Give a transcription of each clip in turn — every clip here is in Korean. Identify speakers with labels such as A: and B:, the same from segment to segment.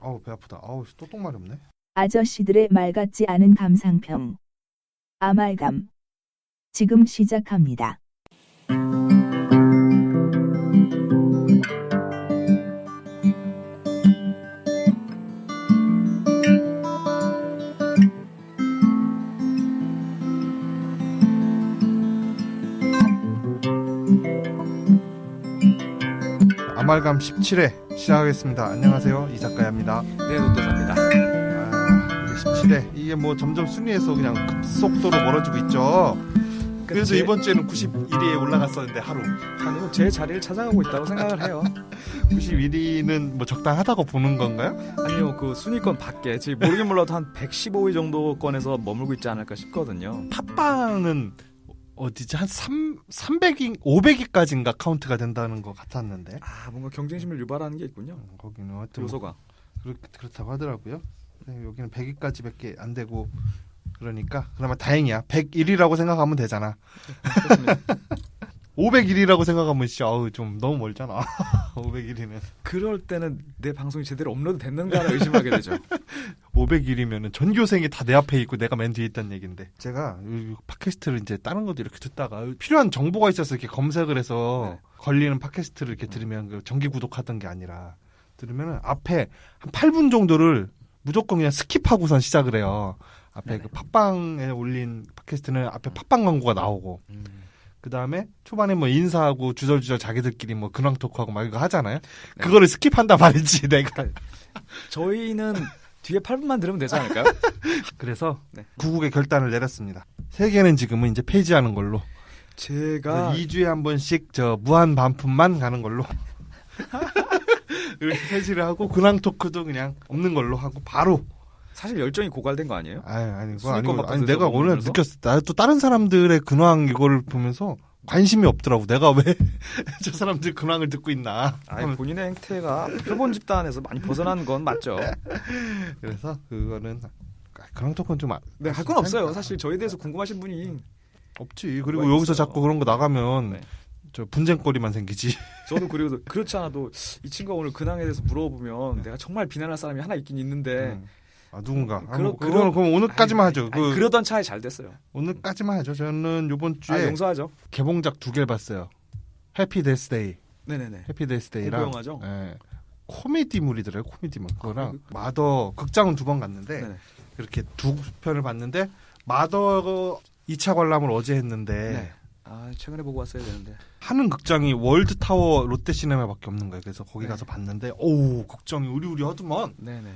A: 아우 배 아프다. 아우 또 똥말이 없네.
B: 아저씨들의 말 같지 않은 감상평. 아말감. 지금 시작합니다.
A: 아말감 17회 시작하겠습니다. 안녕하세요. 이작가야입니다.
C: 네, 노또사입니다.
A: 이게 17회. 이게 뭐 점점 순위에서 그냥 급속도로 멀어지고 있죠. 그래서 이번 주에는 91위에 올라갔었는데 하루.
C: 아니면 제 자리를 찾아가고 있다고 생각을 해요.
A: 91위는 뭐 적당하다고 보는 건가요?
C: 아니요, 그 순위권 밖에 지금 모르긴 몰라도 한 115위 정도권에서 머물고 있지 않을까 싶거든요.
A: 팟빵은 어디지? 한 300위, 500위까지인가 카운트가 된다는 것 같았는데.
C: 아, 뭔가 경쟁심을 유발하는 게 있군요.
A: 거기는 하여튼
C: 요소가.
A: 그렇다고 하더라고요. 네, 여기는 100위까지밖에 안 되고 그러니까 그나마 다행이야. 101위라고 생각하면 되잖아.
C: 그렇습니다.
A: 501위라고 생각하면 아우 좀 너무 멀잖아. 501위는.
C: 그럴 때는 내 방송이 제대로 업로드 됐는가를 의심하게 되죠.
A: 501위면은 전교생이 다 내 앞에 있고 내가 맨 뒤에 있다는 얘긴데. 제가 이 팟캐스트를 이제 다른 것도 이렇게 듣다가 필요한 정보가 있어서 이렇게 검색을 해서
C: 네.
A: 걸리는 팟캐스트를 이렇게 들으면 그 정기 구독하던 게 아니라 들으면은 앞에 한 8분 정도를 무조건 그냥 스킵하고선 시작을 해요. 앞에
C: 네네.
A: 그 팟빵에 올린 팟캐스트는 앞에 팟빵 광고가 나오고 그 다음에 초반에 뭐 인사하고 주절주절 자기들끼리 뭐 근황 토크하고 막 이거 하잖아요.
C: 네.
A: 그거를 스킵한단 말이지 내가.
C: 저희는 뒤에 8분만 들으면 되지 않을까요?
A: 그래서
C: 네.
A: 구국의 결단을 내렸습니다. 세계는 지금은 이제 폐지하는 걸로.
C: 제가
A: 2주에 한 번씩 저 무한 반품만 가는 걸로. 이렇게 폐지를 하고 근황 토크도 그냥 없는 걸로 하고 바로.
C: 사실 열정이 고갈된 거 아니에요?
A: 아니
C: 순위권 바깥에서
A: 아니 내가 오늘
C: 머물면서?
A: 느꼈어. 나도 다른 사람들의 근황 이거를 보면서 관심이 없더라고. 내가 왜 저 사람들 근황을 듣고 있나.
C: 아니, 본인의 행태가 표본 집단에서 많이 벗어난 건 맞죠.
A: 그래서 그거는 근황 토크는 좀
C: 네, 할 건 없어요. 사실 저희에 대해서 궁금하신 분이
A: 없지. 그리고
C: 왜
A: 여기서
C: 있어요?
A: 자꾸 그런 거 나가면
C: 네.
A: 저 분쟁거리만 생기지.
C: 저도 그리고 그렇지 않아도 이 친구가 오늘 근황에 대해서 물어보면 내가 정말 비난할 사람이 하나 있긴 있는데
A: 누군가.
C: 그럼
A: 그럼 오늘까지만 하죠.
C: 아니, 그러던 차에 잘 됐어요.
A: 오늘까지만 하죠. 저는 이번 주에
C: 용서하죠.
A: 개봉작 2개를 봤어요. 해피 데스데이.
C: 네네네.
A: 해피 데스데이랑
C: 공포 영화죠?
A: 예, 코미디물이더라고요. 코미디물. 그거랑
C: 그-
A: 마더 극장은 2번 갔는데
C: 네네.
A: 이렇게 2편을 봤는데 마더 2차 관람을 어제 했는데
C: 네. 아, 최근에 보고 왔어야 되는데.
A: 하는 극장이 월드타워 롯데시네마밖에 없는 거예요. 그래서 거기
C: 네.
A: 가서 봤는데 오 극장이 으리으리하더만.
C: 네네.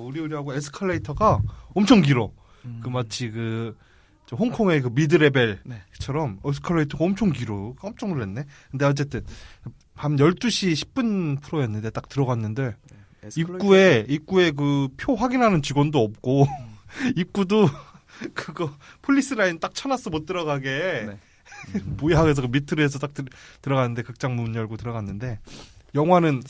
A: 으리으리하고 에스컬레이터가 엄청 길어. 그 마치 저 홍콩의 그 미드레벨처럼
C: 네.
A: 에스컬레이터가 엄청 길어. 깜짝 놀랐네. 근데 어쨌든 밤 12시 10분 프로였는데 딱 들어갔는데 입구에 그 표 확인하는 직원도 없고 입구도 그거 폴리스 라인 딱 쳐놨어 못 들어가게.
C: 네.
A: 뭐야 그래서 그 밑으로 해서 딱 들어갔는데 극장 문 열고 들어갔는데 영화는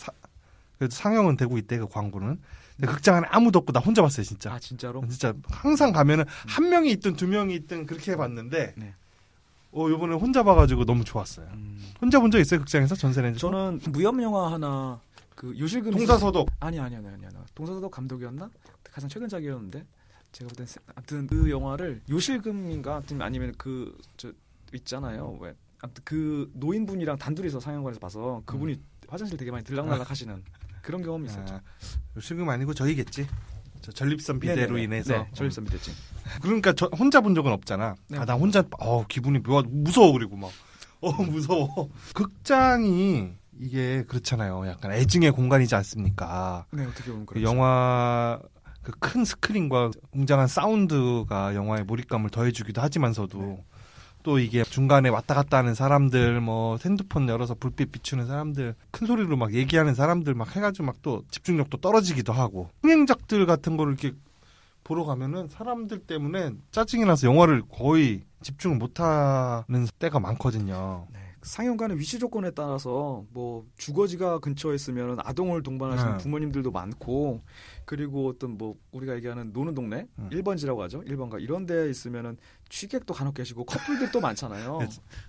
A: 그래도 상영은 되고 있대 그 광고는. 근데 극장 안에 아무도 없고 나 혼자 봤어요 진짜.
C: 아, 진짜로?
A: 진짜 항상 가면은 한 명이 있든 두 명이 있든 그렇게 봤는데
C: 네.
A: 요번에 혼자 봐가지고 너무 좋았어요. 혼자 본 적 있어요 극장에서 전세렌즈?
C: 저는 무협 영화 하나 그 요실금
A: 동사서독.
C: 아니 동사서독 감독이었나? 가장 최근작이었는데 제가 볼 땐 아무튼 그 영화를 요실금인가 아니면 그 저 있잖아요. 왜 아무튼 그 노인분이랑 단둘이서 상영관에서 봐서 그분이 화장실 되게 많이 들락날락 하시는 그런 경험이 있었죠.
A: 요실금 아니고 저희겠지. 저 전립선 비대로
C: 네네네.
A: 인해서.
C: 네, 전립선 비대증.
A: 그러니까 저 혼자 본 적은 없잖아.
C: 네.
A: 나 혼자 기분이 무서워 그리고 막 무서워. 극장이 이게 그렇잖아요. 약간 애증의 공간이지 않습니까?
C: 네, 어떻게 보면
A: 그
C: 그렇죠.
A: 영화 그 큰 스크린과 웅장한 사운드가 영화의 몰입감을 더해주기도 하지만서도 또 이게 중간에 왔다 갔다 하는 사람들 뭐 핸드폰 열어서 불빛 비추는 사람들 큰 소리로 막 얘기하는 사람들 막 해가지고 막 또 집중력도 떨어지기도 하고 흥행작들 같은 거를 이렇게 보러 가면은 사람들 때문에 짜증이 나서 영화를 거의 집중을 못하는 때가 많거든요.
C: 네, 상영관의 위치 조건에 따라서 뭐 주거지가 근처에 있으면 아동을 동반하시는 부모님들도 많고 그리고 어떤 뭐 우리가 얘기하는 노는 동네 1번지라고 하죠. 1번가 이런 데에 있으면은 취객도 간혹 계시고 커플들도 많잖아요.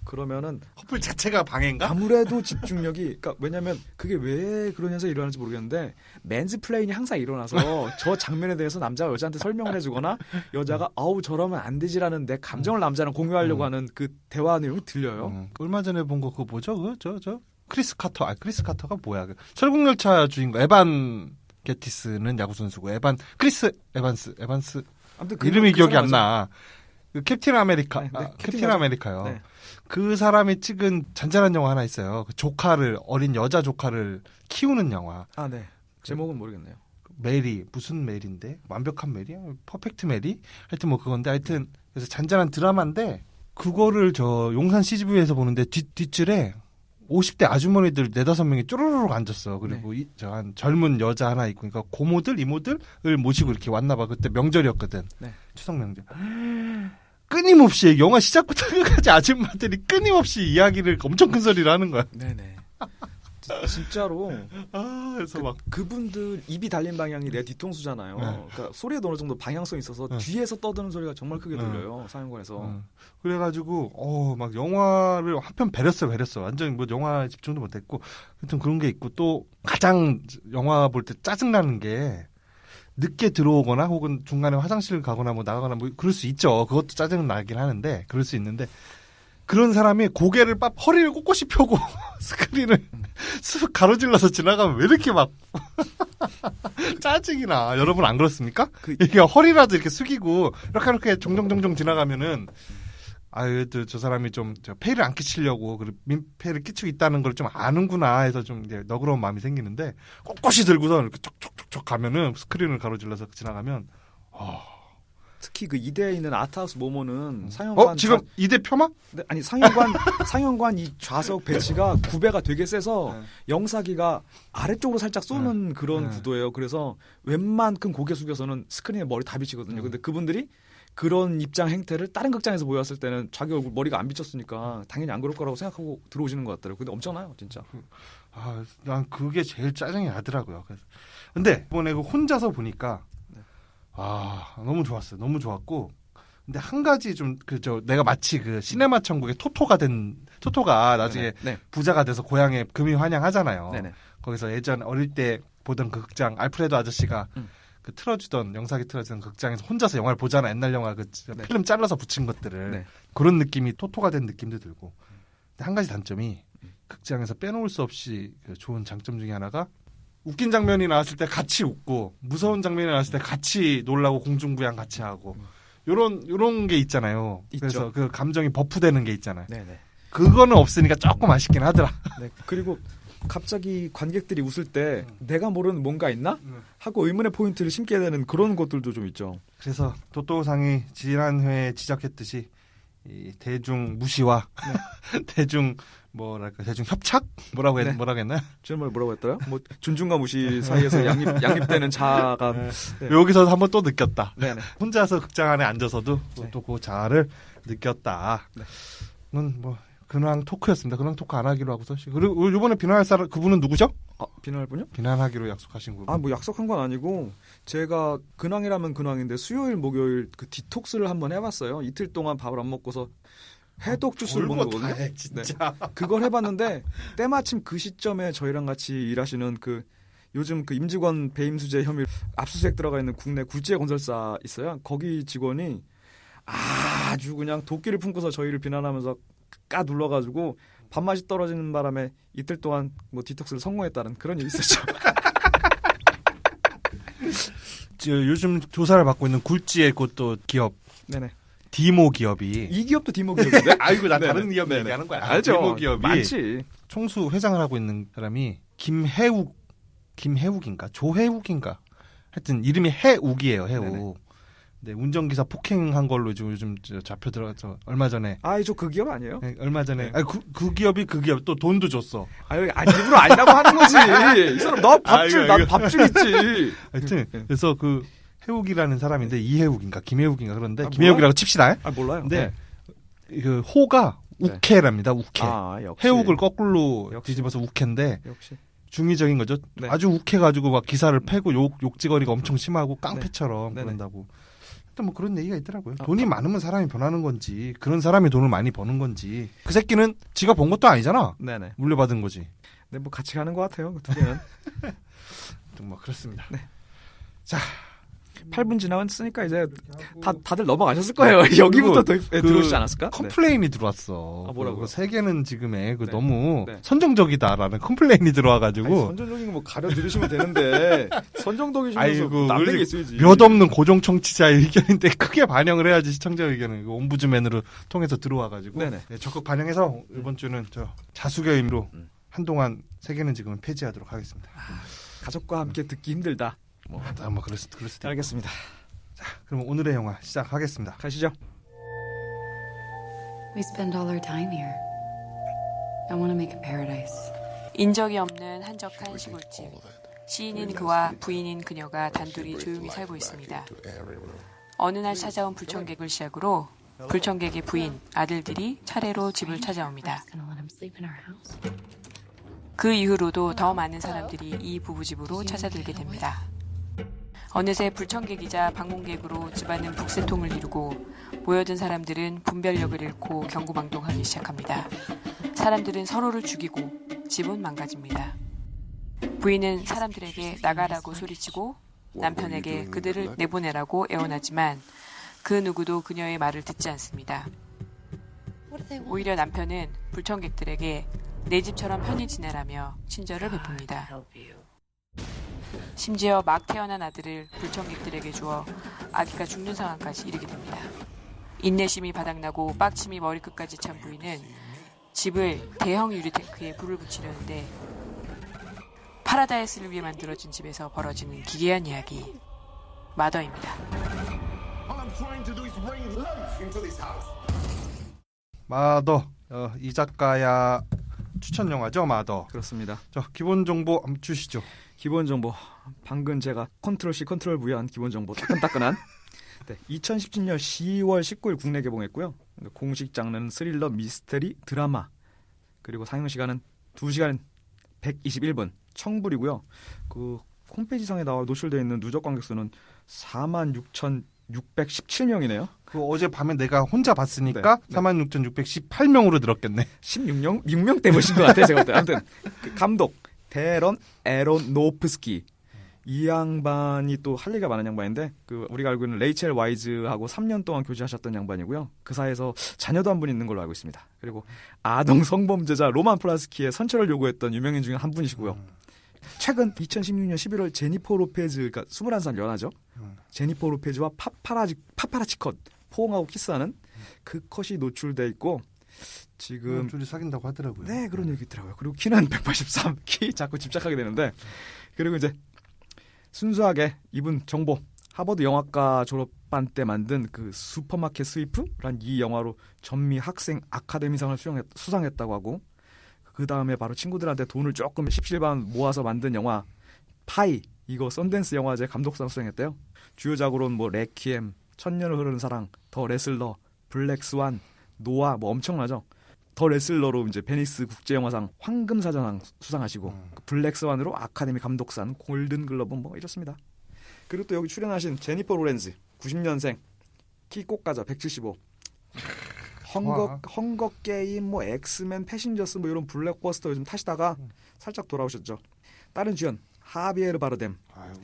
C: 그러면은
A: 커플 자체가 방해인가?
C: 아무래도 집중력이 그러니까 왜냐면 그게 왜 그런 현상이 일어나는지 모르겠는데 맨즈플레인이 항상 일어나서 저 장면에 대해서 남자가 여자한테 설명을 해주거나 여자가 아우 저러면 안 되지라는 내 감정을 남자랑 공유하려고 하는 그 대화 내용이 들려요.
A: 얼마 전에 본 거 그거 뭐죠? 저 크리스 카터. 크리스 카터가 뭐야? 그 철국열차 주인공 에반 게티스는 야구 선수고 크리스 에반스
C: 아무튼
A: 이름이
C: 그
A: 기억이 안
C: 사람이죠.
A: 나. 그 캡틴 아메리카,
C: 네, 네,
A: 캡틴 아메리카요.
C: 네.
A: 그 사람이 찍은 잔잔한 영화 하나 있어요. 그 조카를 어린 여자 조카를 키우는 영화.
C: 아, 네. 제목은 모르겠네요.
A: 메리 무슨 메리인데 완벽한 메리? 퍼펙트 메리? 하여튼 뭐 그건데 하여튼 그래서 잔잔한 드라마인데 그거를 저 용산 CGV에서 보는데 뒷줄에 50대 아주머니들 4-5명이 쪼르르륵 앉았어. 그리고 저 한 젊은 여자 하나 있고 그러니까 고모들 이모들을 모시고 이렇게 왔나 봐. 그때 명절이었거든.
C: 네.
A: 추석 명절. 끊임없이 영화 시작부터 끝까지 아줌마들이 끊임없이 이야기를 엄청 큰 소리로 하는 거야.
C: 네네. 진짜로
A: 그래서 막
C: 그분들 입이 달린 방향이 내 뒤통수잖아요.
A: 네.
C: 그러니까 소리에도 어느 정도 방향성이 있어서 뒤에서 떠드는 소리가 정말 크게 들려요. 상영관에서.
A: 그래가지고 막 영화를 한편 배렸어. 완전 뭐 영화 집중도 못했고 하여튼 그런 게 있고 또 가장 영화 볼 때 짜증나는 게 늦게 들어오거나 혹은 중간에 화장실 가거나 뭐 나가거나 뭐 그럴 수 있죠. 그것도 짜증 나긴 하는데 그럴 수 있는데 그런 사람이 고개를 허리를 꼿꼿이 펴고 스크린을 쓱 가로질러서 지나가면 왜 이렇게 막 짜증이 나. 여러분 안 그렇습니까? 이게 허리라도 이렇게 숙이고 이렇게 종종종종 지나가면은 아유 저 사람이 좀 폐를 안 끼치려고 그리고 민폐를 끼치고 있다는 걸 좀 아는구나 해서 좀 이제 너그러운 마음이 생기는데 꼿꼿이 들고서 이렇게 촉촉촉촉 가면은 스크린을 가로질러서 지나가면
C: 특히 그 이대에 있는 아트하우스 모모는 상영관
A: 지금 이대 폄하?
C: 네, 아니 상영관 이 좌석 배치가 구배가 되게 세서 영사기가 아래쪽으로 살짝 쏘는 그런 구도예요. 그래서 웬만큼 고개 숙여서는 스크린에 머리 다 비치거든요. 근데 그분들이 그런 입장 행태를 다른 극장에서 보였을 때는 자기 얼굴 머리가 안 비쳤으니까 당연히 안 그럴 거라고 생각하고 들어오시는 것 같더라고요. 근데 엄청나요, 진짜.
A: 난 그게 제일 짜증이 나더라고요. 그래서 근데 이번에 그 혼자서 보니까 너무 좋았어요. 너무 좋았고 근데 한 가지 좀 내가 마치 그 시네마 천국의 토토가 나중에
C: 네네.
A: 부자가 돼서 고향에 금이 환영하잖아요.
C: 네네.
A: 거기서 예전 어릴 때 보던 그 극장 알프레도 아저씨가 그 영상이 틀어주던 극장에서 혼자서 영화를 보잖아. 옛날 영화 필름 잘라서 붙인 것들을.
C: 네.
A: 그런 느낌이 토토가 된 느낌도 들고. 근데 한 가지 단점이 극장에서 빼놓을 수 없이 그 좋은 장점 중에 하나가 웃긴 장면이 나왔을 때 같이 웃고 무서운 장면이 나왔을 때 같이 놀라고 공중부양 같이 하고 요런 게 있잖아요.
C: 있죠.
A: 그래서 그 감정이 버프되는 게 있잖아요.
C: 네네.
A: 그거는 없으니까 조금 아쉽긴 하더라.
C: 네. 그리고 갑자기 관객들이 웃을 때 내가 모르는 뭔가 있나? 하고 의문의 포인트를 심게 되는 그런 것들도 좀 있죠.
A: 그래서 토토상이 지난 회에 지적했듯이 이 대중 무시와 대중 협착? 뭐라고 했나요?
C: 정말 뭐라고 했더라? 뭐 존중과 무시 사이에서 양립되는 자아가 네.
A: 여기서 한번 또 느꼈다.
C: 네네.
A: 혼자서 극장 안에 앉아서도
C: 네.
A: 또 그 자아를 느꼈다.
C: 네.
A: 그건 뭐 근황 토크였습니다. 근황 토크 안 하기로 하고서 그리고 이번에 비난할 사람 그분은 누구죠?
C: 비난할 분요?
A: 비난하기로 약속하신 분.
C: 뭐 약속한 건 아니고 제가 근황이라면 근황인데 수요일 목요일 그 디톡스를 한번 해봤어요. 이틀 동안 밥을 안 먹고서 해독 주스를 먹는 거거든요.
A: 진짜.
C: 네. 그걸 해봤는데 때마침 그 시점에 저희랑 같이 일하시는 그 요즘 그 임직원 배임 수재 혐의 압수수색 들어가 있는 국내 굴지의 건설사 있어요. 거기 직원이 아주 그냥 도끼를 품고서 저희를 비난하면서 까 눌러가지고 밥맛이 떨어지는 바람에 이틀 동안 뭐 디톡스를 성공했다는 그런 일이 있었죠.
A: 요즘 조사를 받고 있는 굴지의 그것도 기업.
C: 네네.
A: 디모 기업이
C: 이 기업도 디모 기업인데?
A: 아이고 나 다른 기업 얘기하는 거야.
C: 알죠.
A: 디모 기업이
C: 많지.
A: 총수 회장을 하고 있는 사람이 김해욱인가 조해욱인가 하여튼 이름이 해욱이에요. 해욱.
C: 네네.
A: 네, 운전기사 폭행한 걸로 요즘 잡혀 들어가서 얼마 전에.
C: 저 그 기업 아니에요?
A: 네, 얼마 전에.
C: 네.
A: 그 기업이 또 돈도 줬어.
C: 일부러 아니라고 하는 거지. 이 사람 나 밥줄 있지.
A: 하여튼 그래서 그 해욱이라는 사람인데 이해욱인가 김해욱인가 그런데
C: 몰라요?
A: 김해욱이라고 칩시다.
C: 몰라요.
A: 근데 그 호가
C: 네.
A: 우케랍니다. 우케.
C: 역시.
A: 해옥을 거꾸로
C: 역시.
A: 뒤집어서 우케인데
C: 역시.
A: 중의적인 거죠.
C: 네.
A: 아주 욱해가지고 막 기사를 패고 욕지거리가 엄청 심하고 깡패처럼
C: 네네.
A: 그런다고. 일단 뭐 그런 얘기가 있더라고요.
C: 아,
A: 돈이 많으면 사람이 변하는 건지 그런 사람이 돈을 많이 버는 건지. 그 새끼는 지가 번 것도 아니잖아.
C: 네네.
A: 물려받은 거지.
C: 네, 뭐 같이 가는 것 같아요. 그 두 개는.
A: 뭐 그렇습니다.
C: 네.
A: 자,
C: 8분 지나갔으니까 이제 다들 넘어가셨을 거예요. 여기부터 들어오시지 않았을까?
A: 컴플레인이 들어왔어.
C: 뭐라고요?
A: 세계는 지금에
C: 네.
A: 너무
C: 네.
A: 선정적이다라는 컴플레인이 들어와가지고
C: 아니, 선정적인 거 뭐 가려 들으시면 되는데 선정적이시면서
A: 아이고,
C: 남는
A: 우리
C: 게 있어야지.
A: 몇 없는 고정 청취자의 의견인데 크게 반영을 해야지 시청자 의견을 옴부즈맨으로 통해서 들어와가지고
C: 네네.
A: 네, 적극 반영해서 이번 주는 저 자숙의 의미로 한동안 세계는 지금은 폐지하도록 하겠습니다.
C: 가족과 함께 듣기 힘들다.
A: 뭐 그럴 수도 있고.
C: 알겠습니다.
A: 그럼 오늘의 영화 시작하겠습니다.
C: 가시죠.
D: We spend all our time here. I want to make a paradise.
E: 인적이 없는 한적한 시골집. 시인인 그와 부인인 그녀가 단둘이 조용히 살고 있습니다. 어느 날 찾아온 불청객을 시작으로 불청객의 부인, 아들들이 차례로 집을 찾아옵니다.
D: Gonna let him sleep in our house.
E: 그 이후로도 더 많은 사람들이 이 부부 집으로 찾아들게 됩니다. 어느새 불청객이자 방문객으로 집안은 북새통을 이루고 모여든 사람들은 분별력을 잃고 경고망동하기 시작합니다. 사람들은 서로를 죽이고 집은 망가집니다. 부인은 사람들에게 나가라고 소리치고 남편에게 그들을 내보내라고 애원하지만 그 누구도 그녀의 말을 듣지 않습니다. 오히려 남편은 불청객들에게 내 집처럼 편히 지내라며 친절을 베풉니다. 심지어 막 태어난 아들을 불청객들에게 주어 아기가 죽는 상황까지 이르게 됩니다. 인내심이 바닥나고 빡침이 머리끝까지 찬 부인은 집을 대형 유리탱크에 불을 붙이려는데 파라다이스를 위해 만들어진 집에서 벌어지는 기괴한 이야기 마더입니다.
A: 마더 이 작가야 추천 영화죠. 마더.
C: 그렇습니다.
A: 자, 기본 정보 한번 주시죠.
C: 기본 정보. 방금 제가 컨트롤 C 컨트롤 V한 기본 정보 따끈따끈한. 네, 2017년 10월 19일 국내 개봉했고요. 공식 장르는 스릴러, 미스테리, 드라마. 그리고 상영 시간은 2시간 121분. 청불이고요. 그 홈페이지상에 나와 노출되어 있는 누적 관객 수는 46,617명이네요.
A: 그 어젯밤에 내가 혼자 봤으니까
C: 네.
A: 46,618명으로 늘었겠네.
C: 6명 때 보신 것 같아요. 제가 볼 때. 아무튼 그 감독 데런 에로노프스키. 이 양반이 또 할 얘기가 많은 양반인데 그 우리가 알고 있는 레이첼 와이즈하고 3년 동안 교제하셨던 양반이고요. 그 사이에서 자녀도 한 분 있는 걸로 알고 있습니다. 그리고 아동 성범죄자 로만 폴란스키의 선처를 요구했던 유명인 중에 한 분이시고요. 최근 2016년 11월 제니퍼 로페즈, 그러니까 21살 연하죠. 제니퍼 로페즈와 파파라치 컷 포옹하고 키스하는 그 컷이 노출돼 있고 지금
A: 둘이 사귄다고 하더라고요.
C: 네, 그런 얘기 있더라고요. 그리고 키는 183, 키 자꾸 집착하게 되는데 그리고 이제 순수하게 이분 정보 하버드 영화과 졸업반 때 만든 그 슈퍼마켓 스위프란 이 영화로 전미 학생 아카데미상을 수상했다고 하고 그 다음에 바로 친구들한테 돈을 조금 십실반 모아서 만든 영화 파이, 이거 썬댄스 영화제 감독상 수상했대요. 주요작으로는 뭐 레퀴엠, 천년을 흐르는 사랑, 더 레슬러, 블랙스완, 노아 뭐 엄청나죠. 더 레슬러로 이제 베니스 국제영화상 황금사전상 수상하시고 블랙스완으로 아카데미 감독상, 골든글러브 뭐 이렇습니다. 그리고 또 여기 출연하신 제니퍼 로렌즈 90년생 키 꼭가자 175 헝거 게임 뭐 엑스맨 패신저스 뭐 이런 블랙버스터 요즘 타시다가 살짝 돌아오셨죠. 다른 주연 하비에르 바르뎀.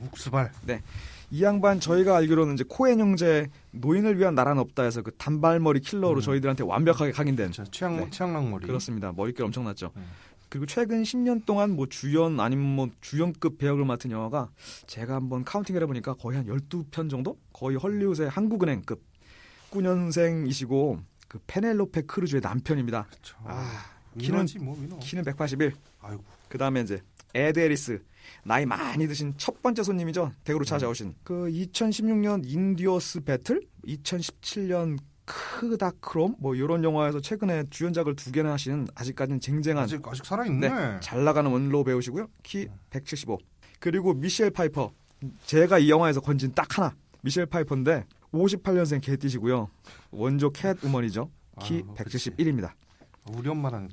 A: 욱수발.
C: 네. 이 양반 저희가 알기로는 이제 코엔 형제 노인을 위한 나라는 없다 해서 그 단발머리 킬러로 저희들한테 완벽하게 각인된
A: 취향락머리.
C: 그렇습니다. 머릿결 엄청났죠. 그리고 최근 10년 동안 뭐 주연 아니면 뭐 주연급 배역을 맡은 영화가 제가 한번 카운팅을 해보니까 거의 한 12편 정도? 거의 헐리우드의 한국은행급. 9년생이시고 그 페넬로페 크루즈의 남편입니다.
A: 그렇죠.
C: 키는 181.
A: 아이고.
C: 그 다음에 이제 에드 해리스. 나이 많이 드신 첫 번째 손님이죠. 댁으로 찾아오신. 그 2016년 인디어스 배틀, 2017년 크다크롬 뭐 이런 영화에서 최근에 주연작을 2개나 하시는 아직까지는 쟁쟁한
A: 아직 살아있네.
C: 네, 잘 나가는 원로 배우시고요. 키 175. 그리고 미셸 파이퍼. 제가 이 영화에서 건진 딱 하나. 미셸 파이퍼인데 58년생 개띠시고요. 원조 캣우먼이죠. 키 171입니다.
A: 우리 엄마랑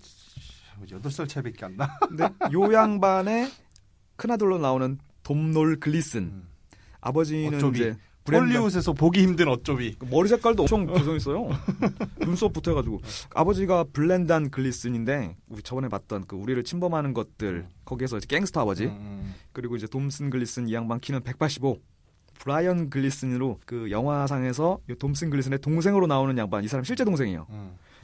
A: 8살 차이밖에 안 나.
C: 근데 요 양반의 큰아들로 나오는 돔놀 글리슨. 아버지는
A: 어쩌비.
C: 이제 브렌던
A: 헐리우드에서 보기 힘든 어쩌비.
C: 머리 색깔도 엄청 고정있어요. 눈썹부터 해가지고 아버지가 블렌단 글리슨인데 우리 저번에 봤던 그 우리를 침범하는 것들 거기에서 이제 갱스터 아버지 그리고 이제 돔슨 글리슨 이 양반 키는 185 브라이언 글리슨으로 그 영화상에서 이 돔슨 글리슨의 동생으로 나오는 양반 이 사람 실제 동생이에요.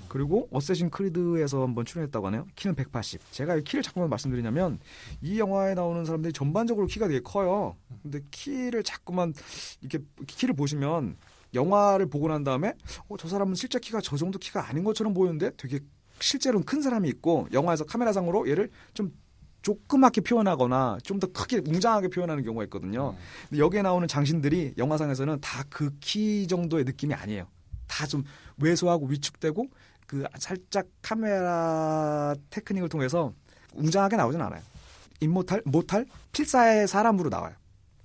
C: 그리고 어쌔신 크리드에서 한번 출연했다고 하네요. 키는 180. 제가 이 키를 자꾸만 말씀드리냐면 이 영화에 나오는 사람들이 전반적으로 키가 되게 커요. 근데 키를 자꾸만 이렇게 키를 보시면 영화를 보고 난 다음에 저 사람은 실제 키가 저 정도 키가 아닌 것처럼 보이는데 되게 실제로는 큰 사람이 있고 영화에서 카메라상으로 얘를 좀 조그맣게 표현하거나 좀 더 크게 웅장하게 표현하는 경우가 있거든요. 근데 여기에 나오는 장신들이 영화상에서는 다 그 키 정도의 느낌이 아니에요. 다 좀 왜소하고 위축되고 그 살짝 카메라 테크닉을 통해서 웅장하게 나오진 않아요. 모탈 필사의 사람으로 나와요.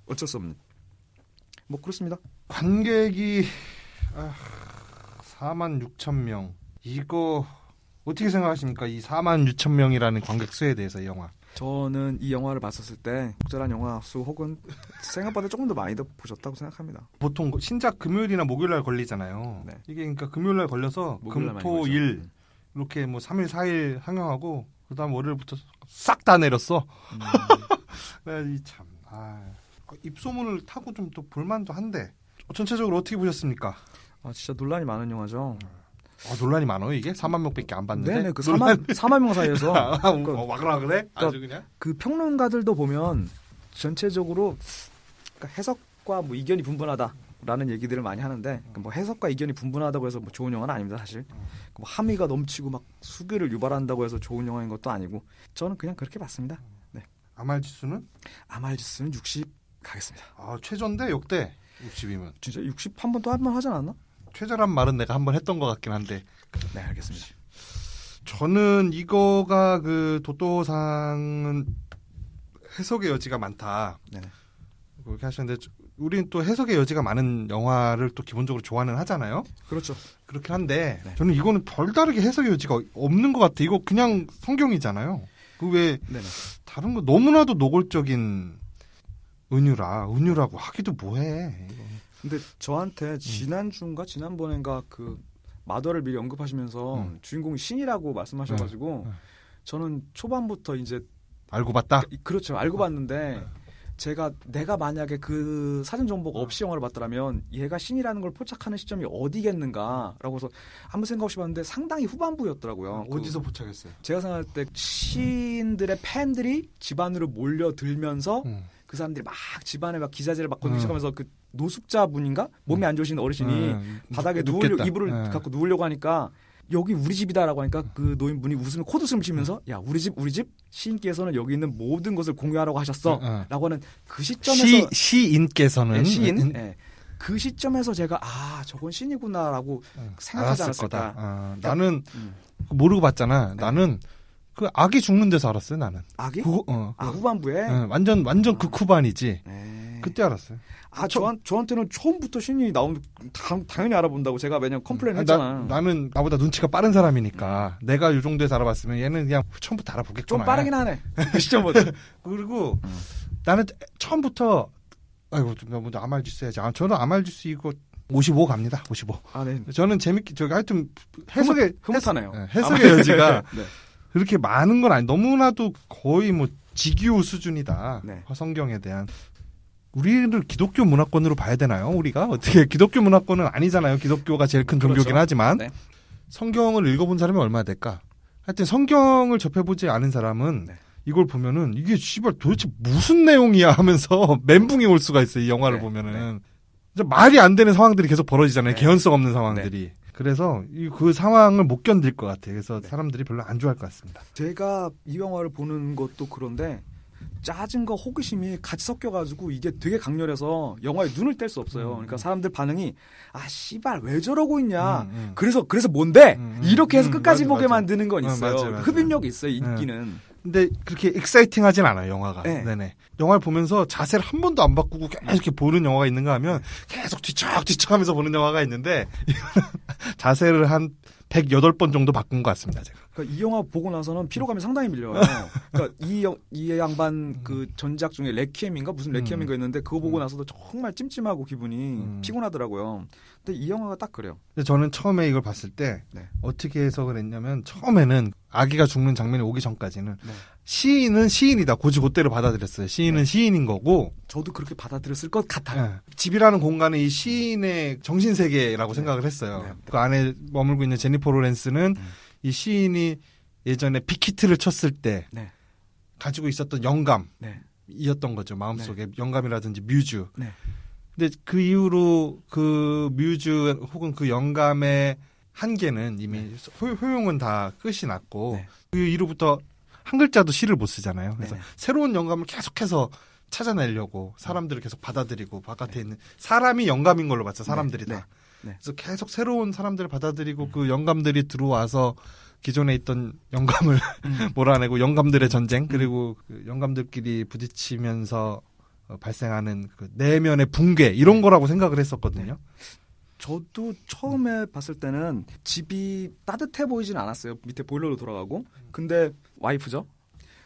C: 어쩔 수 없는. 뭐 그렇습니다.
A: 관객이 46,000명. 이거 어떻게 생각하십니까? 이 46,000명이라는 관객 수에 대해서 이 영화.
C: 저는 이 영화를 봤었을 때 적절한 영화 수 혹은 생각보다 조금 더 많이 더 보셨다고 생각합니다.
A: 보통 신작 금요일이나 목요일날 걸리잖아요.
C: 네.
A: 이게 그러니까 금요일날 걸려서
C: 목요일날 많이
A: 금토
C: 걸리죠.
A: 일 이렇게 뭐 3일 4일 상영하고 그다음 월요일부터 싹 다 내렸어. 참 입소문을 타고 좀 또 볼만도 한데 전체적으로 어떻게 보셨습니까?
C: 진짜 논란이 많은 영화죠.
A: 논란이 많아요 이게? 4만 명밖에 안 봤는데.
C: 네네 그 4만 명 사이에서
A: 와그라 그래? 아주 그냥.
C: 그 평론가들도 보면 전체적으로 그러니까 해석과 뭐 이견이 분분하다라는 얘기들을 많이 하는데 뭐 해석과 이견이 분분하다고 해서 뭐 좋은 영화는 아닙니다 사실. 뭐 함의가 넘치고 막 수괴를 유발한다고 해서 좋은 영화인 것도 아니고 저는 그냥 그렇게 봤습니다. 네.
A: 아말 지수는?
C: 아말 지수는 60 가겠습니다.
A: 최저인데 역대 60이면.
C: 진짜 60 한 번 또 한 번 하지 않았나?
A: 최저란 말은 내가 한번 했던 것 같긴 한데.
C: 네 알겠습니다.
A: 저는 이거가 그 도토상은 해석의 여지가 많다.
C: 네네.
A: 그렇게 하시는데 우리는 또 해석의 여지가 많은 영화를 또 기본적으로 좋아는 하잖아요.
C: 그렇죠.
A: 그렇긴 한데
C: 네.
A: 저는 이거는 별다르게 해석의 여지가 없는 것 같아. 이거 그냥 성경이잖아요. 그 외에
C: 네네.
A: 다른 거 너무나도 노골적인 은유라고 하기도 뭐해. 이거.
C: 근데 저한테 지난주인가 지난번인가 그 마더를 미리 언급하시면서 주인공이 신이라고 말씀하셔가지고 저는 초반부터 이제
A: 알고 봤다.
C: 그렇죠 알고 봤는데 내가 만약에 그 사전 정보가 없이 영화를 봤더라면 얘가 신이라는 걸 포착하는 시점이 어디겠는가라고 해서 아무 생각 없이 봤는데 상당히 후반부였더라고요.
A: 어디서 포착했어요?
C: 제가 생각할 때 시인들의 팬들이 집 안으로 몰려들면서 그 사람들이 막 집안에 막 기자재를 막 건드리기 시작하면서 그 노숙자분인가 몸이 안 좋으신 어르신이 바닥에
A: 눕겠다.
C: 이불을 갖고 누우려고 하니까 여기 우리 집이다라고 하니까 그 노인분이 웃으며 콧웃음을 치면서 야 우리 집 시인께서는 여기 있는 모든 것을 공유하라고 하셨어라고 하는 그 시점에서
A: 시인께서는
C: 시인 그 시점에서 제가 저건 신이구나라고 생각하지
A: 알았을
C: 않았을까.
A: 거다. 나는 모르고 봤잖아. 나는 그 아기 죽는 데서 알았어요. 나는.
C: 아기?
A: 그거,
C: 후반부에
A: 완전 극후반이지.
C: 네.
A: 그때 알았어요.
C: 저한테는 처음부터 신이 나오면 당연히 알아본다고 제가 왜냐면 컴플레인 했잖아.
A: 나는 나보다 눈치가 빠른 사람이니까 내가 이 정도에서 알아봤으면 얘는 그냥 처음부터 알아보겠구나.
C: 좀 빠르긴 하네. 그 시점부터.
A: 그리고 나는 처음부터 아이고 먼저 아말지수 해야지. 저는 아말지수 이거 55 갑니다. 55.
C: 네.
A: 저는 재밌게 하여튼
C: 흐뭇하네요.
A: 해석의 여지가
C: 네.
A: 그렇게 많은 건 아니. 너무나도 거의 뭐 직유 수준이다.
C: 네.
A: 성경에 대한. 우리를 기독교 문화권으로 봐야 되나요? 우리가 어떻게 기독교 문화권은 아니잖아요. 기독교가 제일 큰 종교긴
C: 그렇죠.
A: 하지만
C: 네.
A: 성경을 읽어본 사람이 얼마나 될까? 하여튼 성경을 접해보지 않은 사람은 이걸 보면은 이게 씨발 도대체 무슨 내용이야 하면서 멘붕이 올 수가 있어요. 이 영화를 보면은 말이 안 되는 상황들이 계속 벌어지잖아요. 개연성 없는 상황들이. 그래서 그 상황을 못 견딜 것 같아요. 그래서 사람들이 별로 안 좋아할 것 같습니다.
C: 제가 이 영화를 보는 것도 그런데 짜증과 호기심이 같이 섞여가지고 이게 되게 강렬해서 영화에 눈을 뗄 수 없어요. 그러니까 사람들 반응이 씨발 왜 저러고 있냐. 그래서 뭔데? 이렇게 해서 끝까지 보게 만드는 건 있어요.
A: 맞아.
C: 흡입력이 있어요. 인기는.
A: 근데 그렇게 익사이팅하진 않아요. 영화가.
C: 네.
A: 네네. 영화를 보면서 자세를 한 번도 안 바꾸고 계속 이렇게 보는 영화가 있는가 하면 계속 뒤척하면서 보는 영화가 있는데 자세를 한 108번 정도 바꾼 것 같습니다. 제가.
C: 그러니까 이 영화 보고 나서는 피로감이 상당히 밀려요. 그러니까 이 양반 그 전작 중에 레퀴엠인가 무슨 레퀴엠인가 있는데 그거 보고 나서도 정말 찜찜하고 기분이 피곤하더라고요. 근데 이 영화가 딱 그래요.
A: 근데 저는 처음에 이걸 봤을 때
C: 네.
A: 어떻게 해석을 했냐면 처음에는 아기가 죽는 장면이 오기 전까지는
C: 네.
A: 시인은 시인이다. 고지고대로 받아들였어요. 시인은
C: 네.
A: 시인인 거고
C: 저도 그렇게 받아들였을 것 같아요.
A: 예, 집이라는 공간은 이 시인의 정신세계라고 생각을 했어요.
C: 네.
A: 그 안에 머물고 있는 제니퍼 로렌스는 이 시인이 예전에 빅히트를 쳤을 때
C: 네.
A: 가지고 있었던 영감이었던
C: 네.
A: 거죠. 마음속에 영감이라든지 뮤즈.
C: 네.
A: 근데 그 이후로 그 뮤즈 혹은 그 영감의 한계는 이미 효용은 다 끝이 났고
C: 네.
A: 그 이후부터 한 글자도 시를 못 쓰잖아요. 그래서
C: 네.
A: 새로운 영감을 계속해서 찾아내려고 사람들을 계속 받아들이고 바깥에 있는 사람이 영감인 걸로 봤죠. 사람들이
C: 네.
A: 다.
C: 네.
A: 그래서 계속 새로운 사람들을 받아들이고 그 영감들이 들어와서 기존에 있던 영감을 몰아내고 영감들의 전쟁 그리고 그 영감들끼리 부딪히면서 발생하는 그 내면의 붕괴 이런 거라고 생각을 했었거든요.
C: 저도 처음에 봤을 때는 집이 따뜻해 보이진 않았어요. 밑에 보일러로 돌아가고. 근데 와이프죠.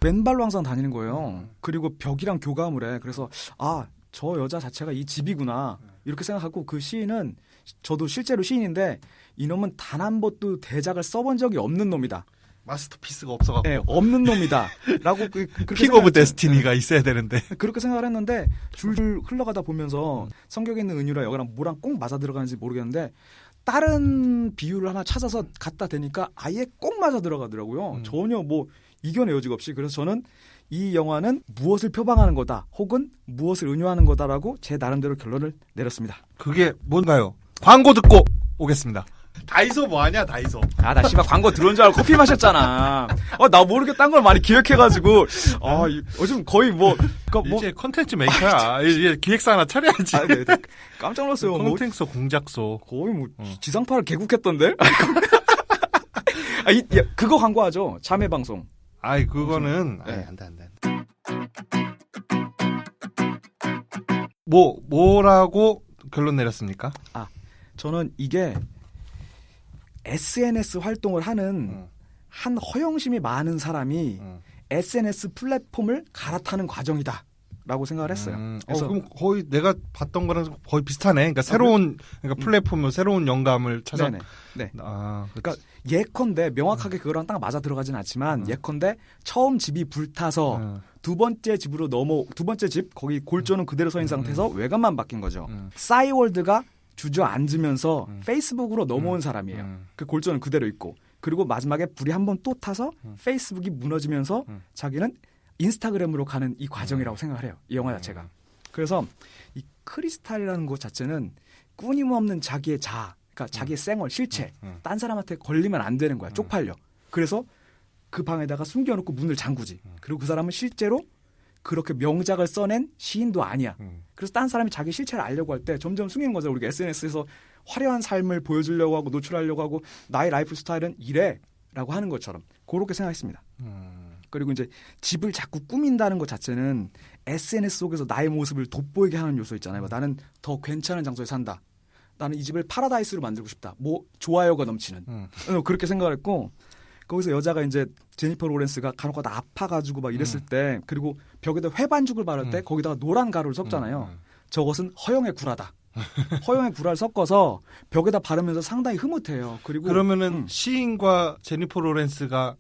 C: 왼발로 항상 다니는 거예요. 그리고 벽이랑 교감을 해. 그래서 아, 저 여자 자체가 이 집이구나. 이렇게 생각하고 그 시인은 저도 실제로 시인인데 이놈은 단 한 번도 대작을 써본 적이 없는 놈이다.
A: 마스터피스가 없어갖고
C: 네, 없는 놈이다. 라고 그렇게
A: 픽 오브
C: 생각했죠.
A: 데스티니가 있어야 되는데
C: 그렇게 생각을 했는데 줄줄 흘러가다 보면서 성경에 있는 은유라 여기랑 뭐랑 꼭 맞아 들어가는지 모르겠는데 다른 비유를 하나 찾아서 갖다 대니까 아예 꼭 맞아 들어가더라고요. 전혀 뭐 이견의 여지가 없이. 그래서 저는 이 영화는 무엇을 표방하는 거다 혹은 무엇을 은유하는 거다라고 제 나름대로 결론을 내렸습니다.
A: 그게 뭔가요? 광고 듣고 오겠습니다. 다이소 뭐하냐 다이소.
C: 아, 나 씨발 광고 들어온 줄 알고 커피 마셨잖아. 나 모르게 딴 걸 많이 기획해가지고 요즘 거의 그러니까
A: 이제 컨텐츠 메이커야. 이제 기획사 하나 차려야지.
C: 네. 깜짝 놀랐어요.
A: 컨텐츠 공작소.
C: 거의 지상파를 개국했던데? 그거 광고하죠. 자매 방송.
A: 아이 그거는
C: 네.
A: 안돼. 뭐라고 결론 내렸습니까?
C: 저는 이게 SNS 활동을 하는 한 허영심이 많은 사람이 SNS 플랫폼을 갈아타는 과정이다라고 생각을 했어요. 그래서
A: 그럼 거의 내가 봤던 거랑 거의 비슷하네. 그러니까 새로운 그러니까 플랫폼, 새로운 영감을 찾아.
C: 네네. 네.
A: 그러니까
C: 예컨대 명확하게 그거랑 딱 맞아 들어가진 않지만 예컨대 처음 집이 불타서 두 번째 집 거기 골조는 그대로 서 있는 상태에서 외관만 바뀐 거죠. 싸이월드가 주저앉으면서 페이스북으로 넘어온 사람이에요. 그 골조는 그대로 있고 그리고 마지막에 불이 한 번 또 타서 페이스북이 무너지면서 자기는 인스타그램으로 가는 이 과정이라고 생각을 해요. 이 영화 자체가. 그래서 이 크리스탈이라는 것 자체는 끊임없는 자기의 자아, 그러니까 자기의 생얼, 실체, 딴 사람한테 걸리면 안 되는 거야. 쪽팔려. 그래서 그 방에다가 숨겨놓고 문을 잠그지. 그리고 그 사람은 실제로 그렇게 명작을 써낸 시인도 아니야. 그래서 딴 사람이 자기 실체를 알려고 할 때 점점 숨기는 거죠. 우리가 SNS에서 화려한 삶을 보여주려고 하고 노출하려고 하고 나의 라이프 스타일은 이래라고 하는 것처럼 그렇게 생각했습니다. 그리고 이제 집을 자꾸 꾸민다는 것 자체는 SNS 속에서 나의 모습을 돋보이게 하는 요소 있잖아요. 나는 더 괜찮은 장소에 산다. 나는 이 집을 파라다이스로 만들고 싶다. 좋아요가 넘치는. 그렇게 생각을 했고 거기서 여자가 이제 제니퍼 로렌스가 간혹가다 아파가지고 막 이랬을 때 그리고 벽에다 회반죽을 바를 때 거기다가 노란 가루를 섞잖아요. 저것은 허영의 구라다. 허영의 구라를 섞어서 벽에다 바르면서 상당히 흐뭇해요. 그리고
A: 그러면은 시인과 제니퍼 로렌스가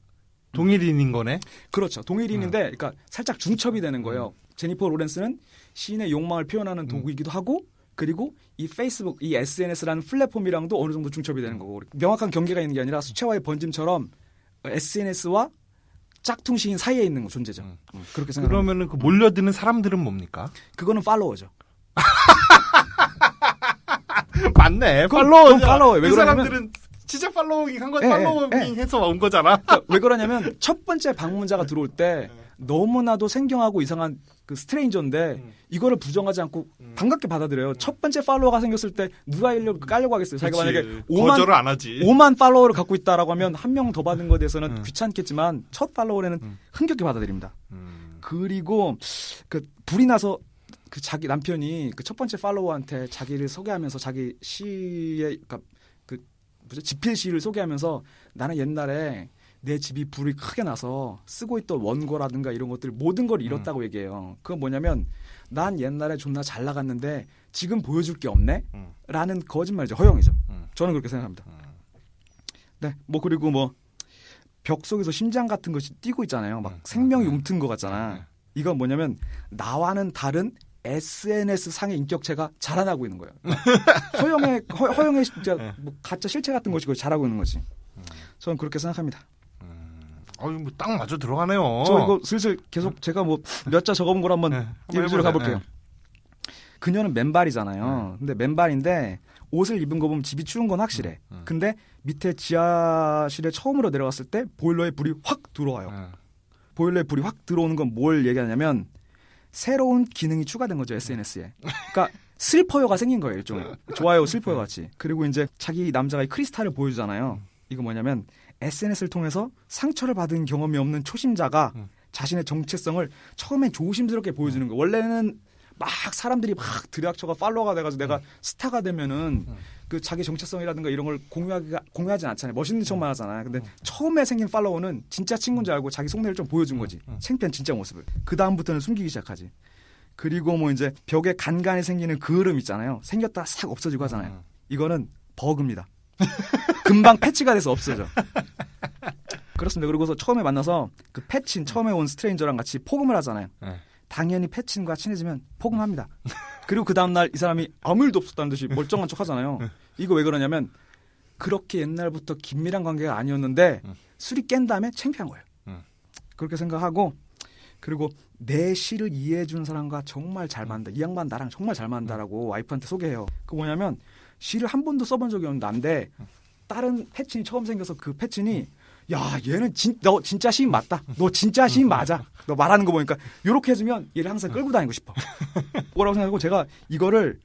A: 동일인인 거네?
C: 그렇죠. 동일인인데 그러니까 살짝 중첩이 되는 거예요. 제니퍼 로렌스는 시인의 욕망을 표현하는 도구이기도 하고 그리고 이 페이스북, 이 SNS라는 플랫폼이랑도 어느 정도 중첩이 되는 거고 명확한 경계가 있는 게 아니라 수채화의 번짐처럼 SNS와 짝퉁 시인 사이에 있는 존재죠. 그렇게 생각합니다.
A: 그러면은 그 몰려드는 사람들은 뭡니까?
C: 그거는 팔로워죠.
A: 맞네.
C: 그건 팔로워예요. 왜
A: 그
C: 그러냐면
A: 사람들은 진짜 팔로잉 한 거,
C: 예,
A: 팔로잉 해서 온 거잖아.
C: 그러니까 왜 그러냐면 첫 번째 방문자가 들어올 때 너무나도 생경하고 이상한 그 스트레인저인데 이거를 부정하지 않고 반갑게 받아들여요. 첫 번째 팔로워가 생겼을 때 누가 깔려고 하겠어요. 자기가 만약에
A: 거절을 안 하지.
C: 5만 팔로워를 갖고 있다라고 하면 한 명 더 받는 것에 대해서는 귀찮겠지만 첫 팔로워는 흥겹게 받아들입니다. 그리고 그 불이 나서 그 자기 남편이 그 첫 번째 팔로워한테 자기를 소개하면서 자기 시의 그러니까 그 지필 시를 소개하면서 나는 옛날에 내 집이 불이 크게 나서 쓰고 있던 원고라든가 이런 것들 모든 걸 잃었다고 얘기해요. 그건 뭐냐면 난 옛날에 존나 잘 나갔는데 지금 보여줄 게 없네? 라는 거짓말이죠. 허영이죠. 저는 그렇게 생각합니다. 네, 뭐 그리고 뭐 벽 속에서 심장 같은 것이 뛰고 있잖아요. 막 생명이 움튼 것 같잖아. 이건 뭐냐면 나와는 다른 SNS 상의 인격체가 자라나고 있는 거예요. 허영의 진짜 뭐 가짜 실체 같은 것이 그걸 자라고 있는 거지. 저는 그렇게 생각합니다.
A: 뭐 딱 맞아 들어가네요.
C: 저 이거 슬슬 계속 제가 뭐 몇 자 적어본 걸 한번 읽으러 가볼게요. 그녀는 맨발이잖아요. 근데 맨발인데 옷을 입은 거 보면 집이 추운 건 확실해. 근데 밑에 지하실에 처음으로 내려갔을 때 보일러에 불이 확 들어와요. 보일러에 불이 확 들어오는 건 뭘 얘기하냐면 새로운 기능이 추가된 거죠, SNS에. 그러니까 슬퍼요가 생긴 거예요, 일종의. 좋아요, 슬퍼요 같이. 그리고 이제 자기 남자가 이 크리스탈을 보여주잖아요. 이거 뭐냐면 SNS를 통해서 상처를 받은 경험이 없는 초심자가 자신의 정체성을 처음엔 조심스럽게 보여주는 거예요. 원래는 막 사람들이 막 들이닥쳐가 팔로워가 돼가지고 내가 스타가 되면은 그 자기 정체성이라든가 이런 걸 공유하진 않잖아요. 멋있는 척만 하잖아요. 근데 처음에 생긴 팔로워는 진짜 친구인 줄 알고 자기 속내를 좀 보여준 거지. 창피한 진짜 모습을. 그 다음부터는 숨기기 시작하지. 그리고 뭐 이제 벽에 간간히 생기는 그을음 있잖아요. 생겼다가 싹 없어지고 하잖아요. 이거는 버그입니다. 금방 패치가 돼서 없어져. 그렇습니다. 그리고서 처음에 만나서 그 패친 처음에 온 스트레인저랑 같이 포금을 하잖아요. 당연히 패친과 친해지면 포금합니다. 그리고 그 다음날 이 사람이 아무 일도 없었다는 듯이 멀쩡한 척 하잖아요. 이거 왜 그러냐면 그렇게 옛날부터 긴밀한 관계가 아니었는데 술이 깬 다음에 창피한 거예요. 그렇게 생각하고 그리고 내 시를 이해해 주는 사람과 정말 잘 맞는다. 이 양반 나랑 정말 잘 맞는다라고 와이프한테 소개해요. 그 뭐냐면 시를 한 번도 써본 적이 없는 난데 다른 패친이 처음 생겨서 그 패친이 야 얘는 너 진짜 시인 맞다. 너 진짜 시인 맞아. 너 말하는 거 보니까 이렇게 해주면 얘를 항상 끌고 다니고 싶어. 뭐라고 생각하고 제가 이거를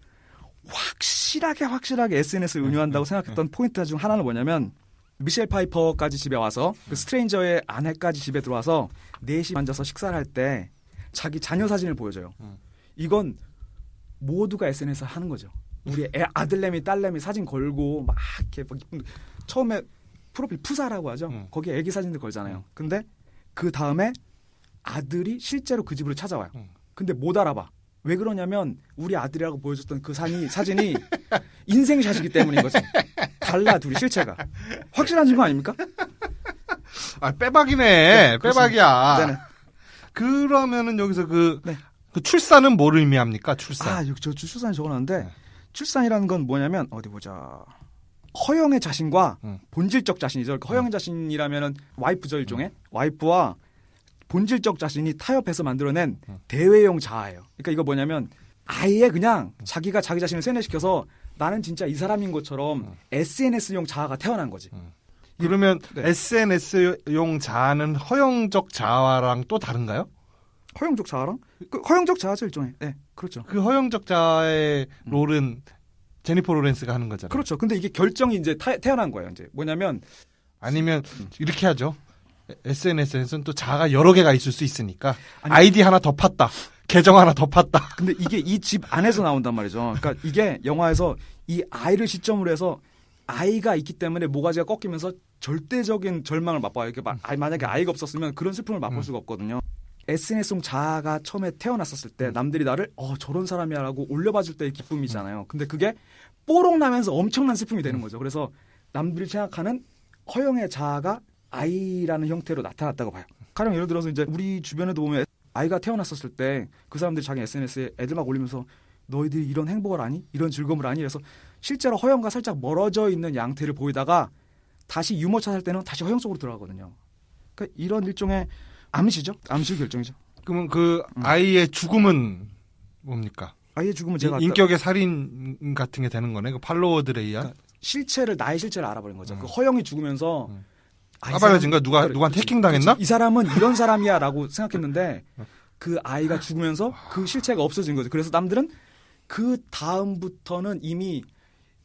C: 확실하게 SNS에 은유한다고 생각했던 포인트 중 하나는 뭐냐면 미셸 파이퍼까지 집에 와서 그 스트레인저의 아내까지 집에 들어와서 넷이 앉아서 식사를 할 때 자기 자녀 사진을 보여줘요. 이건 모두가 SNS에 하는 거죠. 우리 아들내미 딸내미 사진 걸고 막 이렇게 막 처음에 프로필 푸사라고 하죠. 거기에 애기 사진들 걸잖아요. 근데 그 다음에 아들이 실제로 그 집으로 찾아와요. 근데 못 알아봐. 왜 그러냐면 우리 아들이라고 보여줬던 그 사진이 인생샷이기 때문인 거죠. 달라 둘이 실체가. 확실한 증거 아닙니까?
A: 아 빼박이네. 빼박이야.
C: 네네.
A: 그러면은 여기서 그
C: 네.
A: 출산은 뭘 의미합니까? 출산.
C: 아, 저 출산 적어놨는데 출산이라는 건 뭐냐면 어디 보자. 허영의 자신과 본질적 자신이죠. 그러니까 허영의 자신이라면은 와이프죠 일종의 와이프와 본질적 자신이 타협해서 만들어낸 대외용 자아예요. 그러니까 이거 뭐냐면 아예 그냥 자기가 자기 자신을 세뇌시켜서 나는 진짜 이 사람인 것처럼 SNS용 자아가 태어난 거지.
A: 그러면
C: 네.
A: SNS용 자아는 허영적 자아랑 또 다른가요?
C: 허영적 자아랑? 그 허영적 자아죠 일종의. 네, 그렇죠.
A: 그 허영적 자아의 롤은 제니퍼 로렌스가 하는 거잖아요.
C: 그렇죠. 근데 이게 결정이 이제 태어난 거예요. 이제 뭐냐면
A: 아니면 이렇게 하죠. SNS에서는 또 자아가 여러 개가 있을 수 있으니까
C: 아니,
A: 아이디 하나 더 팠다. 계정 하나 더 팠다.
C: 근데 이게 이 집 안에서 나온단 말이죠. 그러니까 이게 영화에서 이 아이를 시점으로 해서 아이가 있기 때문에 모가지가 꺾이면서 절대적인 절망을 맛봐요. 이렇게 만약에 아이가 없었으면 그런 슬픔을 맛볼 수가 없거든요. SNS용 자아가 처음에 태어났었을 때 남들이 나를 저런 사람이야라고 올려봐줄 때의 기쁨이잖아요. 근데 그게 뽀록 나면서 엄청난 슬픔이 되는 거죠. 그래서 남들이 생각하는 허영의 자아가 아이라는 형태로 나타났다고 봐요. 가령 예를 들어서 이제 우리 주변에도 보면 아이가 태어났었을 때 그 사람들이 자기 SNS에 애들 막 올리면서 너희들이 이런 행복을 아니? 이런 즐거움을 아니? 그래서 실제로 허영과 살짝 멀어져 있는 양태를 보이다가 다시 유머 찾을 때는 다시 허영 속으로 들어가거든요. 그러니까 이런 일종의 암시죠. 암시 결정이죠.
A: 그러면 그 아이의 죽음은 뭡니까?
C: 아이의 죽음은 제가
A: 인격의 살인 같은 게 되는 거네. 그 팔로워들에 의한.
C: 그러니까 나의 실체를 알아버린 거죠. 그 허영이 죽으면서
A: 까발려진 거야? 누구한테 해킹당했나?
C: 이 사람은 이런 사람이야라고 생각했는데 그 아이가 죽으면서 그 실체가 없어진 거죠. 그래서 남들은 그 다음부터는 이미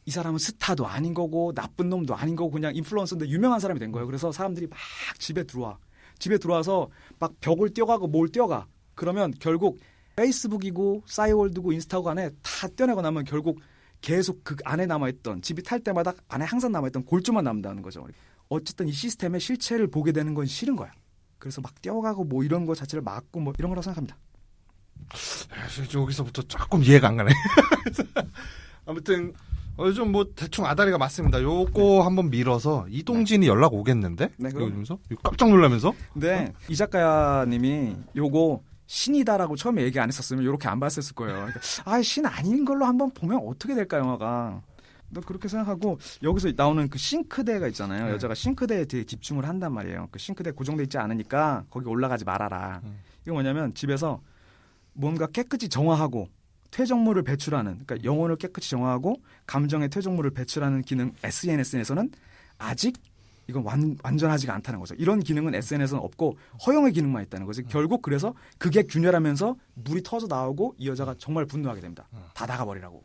C: 이 사람은 스타도 아닌 거고 나쁜 놈도 아닌 거고 그냥 인플루언서인데 유명한 사람이 된 거예요. 그래서 사람들이 막 집에 들어와서 막 벽을 뛰어가고 뭘 뛰어가. 그러면 결국 페이스북이고 싸이월드고 인스타고 간에 다 떼어내고 나면 결국 계속 그 안에 남아있던 집이 탈 때마다 안에 항상 남아있던 골조만 남는다는 거죠. 어쨌든 이 시스템의 실체를 보게 되는 건 싫은 거야. 그래서 막 뛰어가고 뭐 이런 거 자체를 막고 뭐 이런 거라고 생각합니다.
A: 여기서부터 조금 이해가 안 가네. 아무튼 요즘 뭐 대충 아다리가 맞습니다. 요거 한번 밀어서 이동진이 연락 오겠는데?
C: 네, 그럼.
A: 이러면서 깜짝 놀라면서?
C: 근데 이 작가님이 요거 신이다라고 처음에 얘기 안 했었으면 요렇게 안 봤었을 거예요. 그러니까 신 아닌 걸로 한번 보면 어떻게 될까 영화가. 너 그렇게 생각하고 여기서 나오는 그 싱크대가 있잖아요. 여자가 싱크대에 되게 집중을 한단 말이에요. 그 싱크대 고정돼 있지 않으니까 거기 올라가지 말아라. 이거 뭐냐면 집에서 뭔가 깨끗이 정화하고 퇴적물을 배출하는, 그러니까 영혼을 깨끗이 정화하고 감정의 퇴적물을 배출하는 기능 SNS에서는 아직 이건 완전하지가 않다는 거죠. 이런 기능은 SNS는 없고 허용의 기능만 있다는 거죠. 결국 그래서 그게 균열하면서 물이 터져 나오고 이 여자가 정말 분노하게 됩니다. 다 나가버리라고.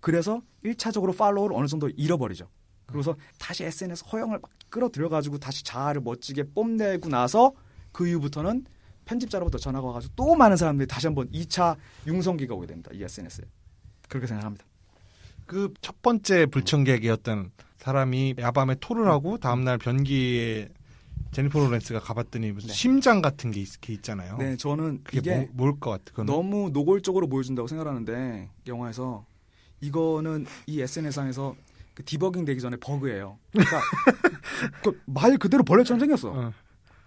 C: 그래서 1차적으로 팔로워를 어느 정도 잃어버리죠. 그래서 다시 SNS 허용을 막 끌어들여가지고 다시 자아를 멋지게 뽐내고 나서 그 이후부터는 편집자로부터 전화가 와가지고 또 많은 사람들이 다시 한번 2차 융성기가 오게 됩니다. 이 SNS에. 그렇게 생각합니다.
A: 그 첫 번째 불청객이었던 사람이 야밤에 토를 하고 다음날 변기에 제니퍼 로렌스가 가봤더니 무슨 심장 같은 게 있잖아요.
C: 네, 저는
A: 그게
C: 이게
A: 뭘 것 같아? 그건
C: 너무 노골적으로 보여준다고 생각하는데 영화에서 이거는 이 SNS상에서 그 디버깅 되기 전에 버그예요. 그러니까 말 그대로 벌레처럼 생겼어.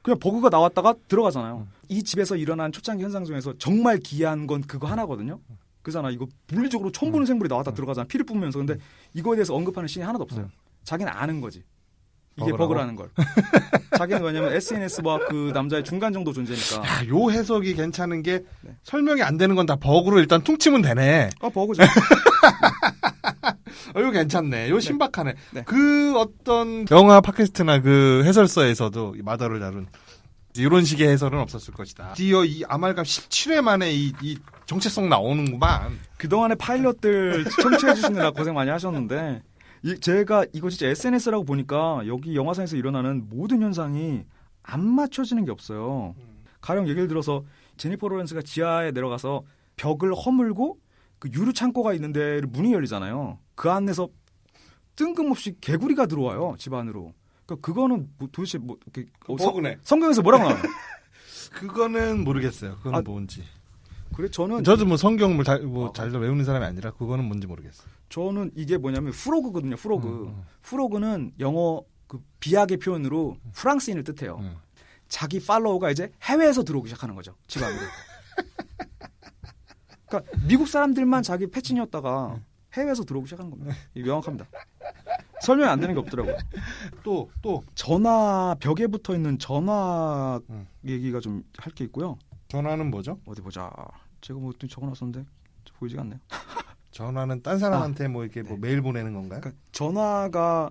C: 그냥 버그가 나왔다가 들어가잖아요. 이 집에서 일어난 초창기 현상 중에서 정말 기이한 건 그거 하나거든요. 그잖아. 이거 물리적으로 처음 보는 생물이 나왔다 들어가잖아. 피를 뿜으면서. 근데 이거에 대해서 언급하는 씬이 하나도 없어요. 자기는 아는 거지. 이게 버그라는 걸. 자기는 왜냐면 SNS와 그 남자의 중간 정도 존재니까.
A: 야, 요 해석이 괜찮은 게 설명이 안 되는 건 다 버그로 일단 퉁치면 되네.
C: 버그죠.
A: 이거 괜찮네. 이거 신박하네.
C: 네.
A: 그 어떤 영화 팟캐스트나 그 해설서에서도 이 마더를 다룬 이런 식의 해설은 없었을 것이다. 드디어 이 아말감 17회 만에 이 정체성 나오는구만.
C: 그동안의 파일럿들 청취해 주시느라 고생 많이 하셨는데 제가 이거 진짜 SNS라고 보니까 여기 영화상에서 일어나는 모든 현상이 안 맞춰지는 게 없어요. 가령 예를 들어서 제니퍼 로렌스가 지하에 내려가서 벽을 허물고 그 유리 창고가 있는데 문이 열리잖아요. 그 안에서 뜬금없이 개구리가 들어와요. 집 안으로. 그러니까 그거는 도대체 뭐 이렇게
A: 버그네.
C: 성경에서 뭐라고 나와요?
A: 그거는 모르겠어요. 그건
C: 아,
A: 뭔지.
C: 그래 저는
A: 저도 뭐 성경을 잘 외우는 사람이 아니라 그거는 뭔지 모르겠어요.
C: 저는 이게 뭐냐면 프로그거든요. 프로그는 영어 그 비약의 표현으로 프랑스인을 뜻해요. 자기 팔로워가 이제 해외에서 들어오기 시작하는 거죠. 집 안으로. 그러니까 미국 사람들만 자기 패친이었다가 해외에서 들어오기 시작하는 겁니다. 이게 명확합니다. 설명이 안 되는 게 없더라고요.
A: 또
C: 전화 벽에 붙어 있는 전화 얘기가 좀 할 게 있고요.
A: 전화는 뭐죠?
C: 어디 보자. 제가 뭐 적어놨었는데 보이지가 않네요.
A: 전화는 딴 사람한테 뭐 이렇게 뭐 메일 보내는 건가요?
C: 그러니까 전화가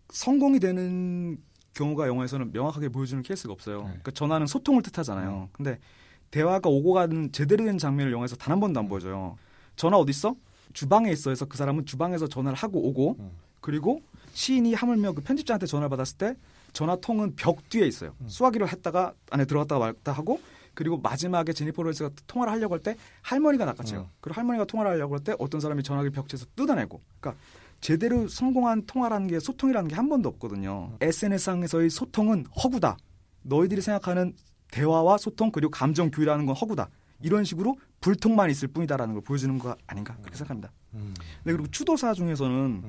C: 성공이 되는 경우가 영화에서는 명확하게 보여주는 케이스가 없어요. 그러니까 전화는 소통을 뜻하잖아요. 근데 대화가 오고 가는 제대로 된 장면을 영화에서 단 한 번도 안 보여줘요. 전화 어디 있어? 주방에 있어. 해서 그 사람은 주방에서 전화를 하고 오고 그리고 시인이 하물며 그 편집자한테 전화를 받았을 때 전화통은 벽 뒤에 있어요. 수화기를 했다가 안에 들어갔다가 말다 하고 그리고 마지막에 제니퍼 로렌스가 통화를 하려고 할 때 할머니가 낚아채요. 그리고 할머니가 통화를 하려고 할 때 어떤 사람이 전화기를 벽지에서 뜯어내고. 그러니까 제대로 성공한 통화라는 게 소통이라는 게 한 번도 없거든요. SNS상에서의 소통은 허구다. 너희들이 생각하는 대화와 소통 그리고 감정 교류라는 건 허구다. 이런 식으로 불통만 있을 뿐이다라는 걸 보여주는 거 아닌가 그렇게 생각합니다. 네, 그리고 추도사 중에서는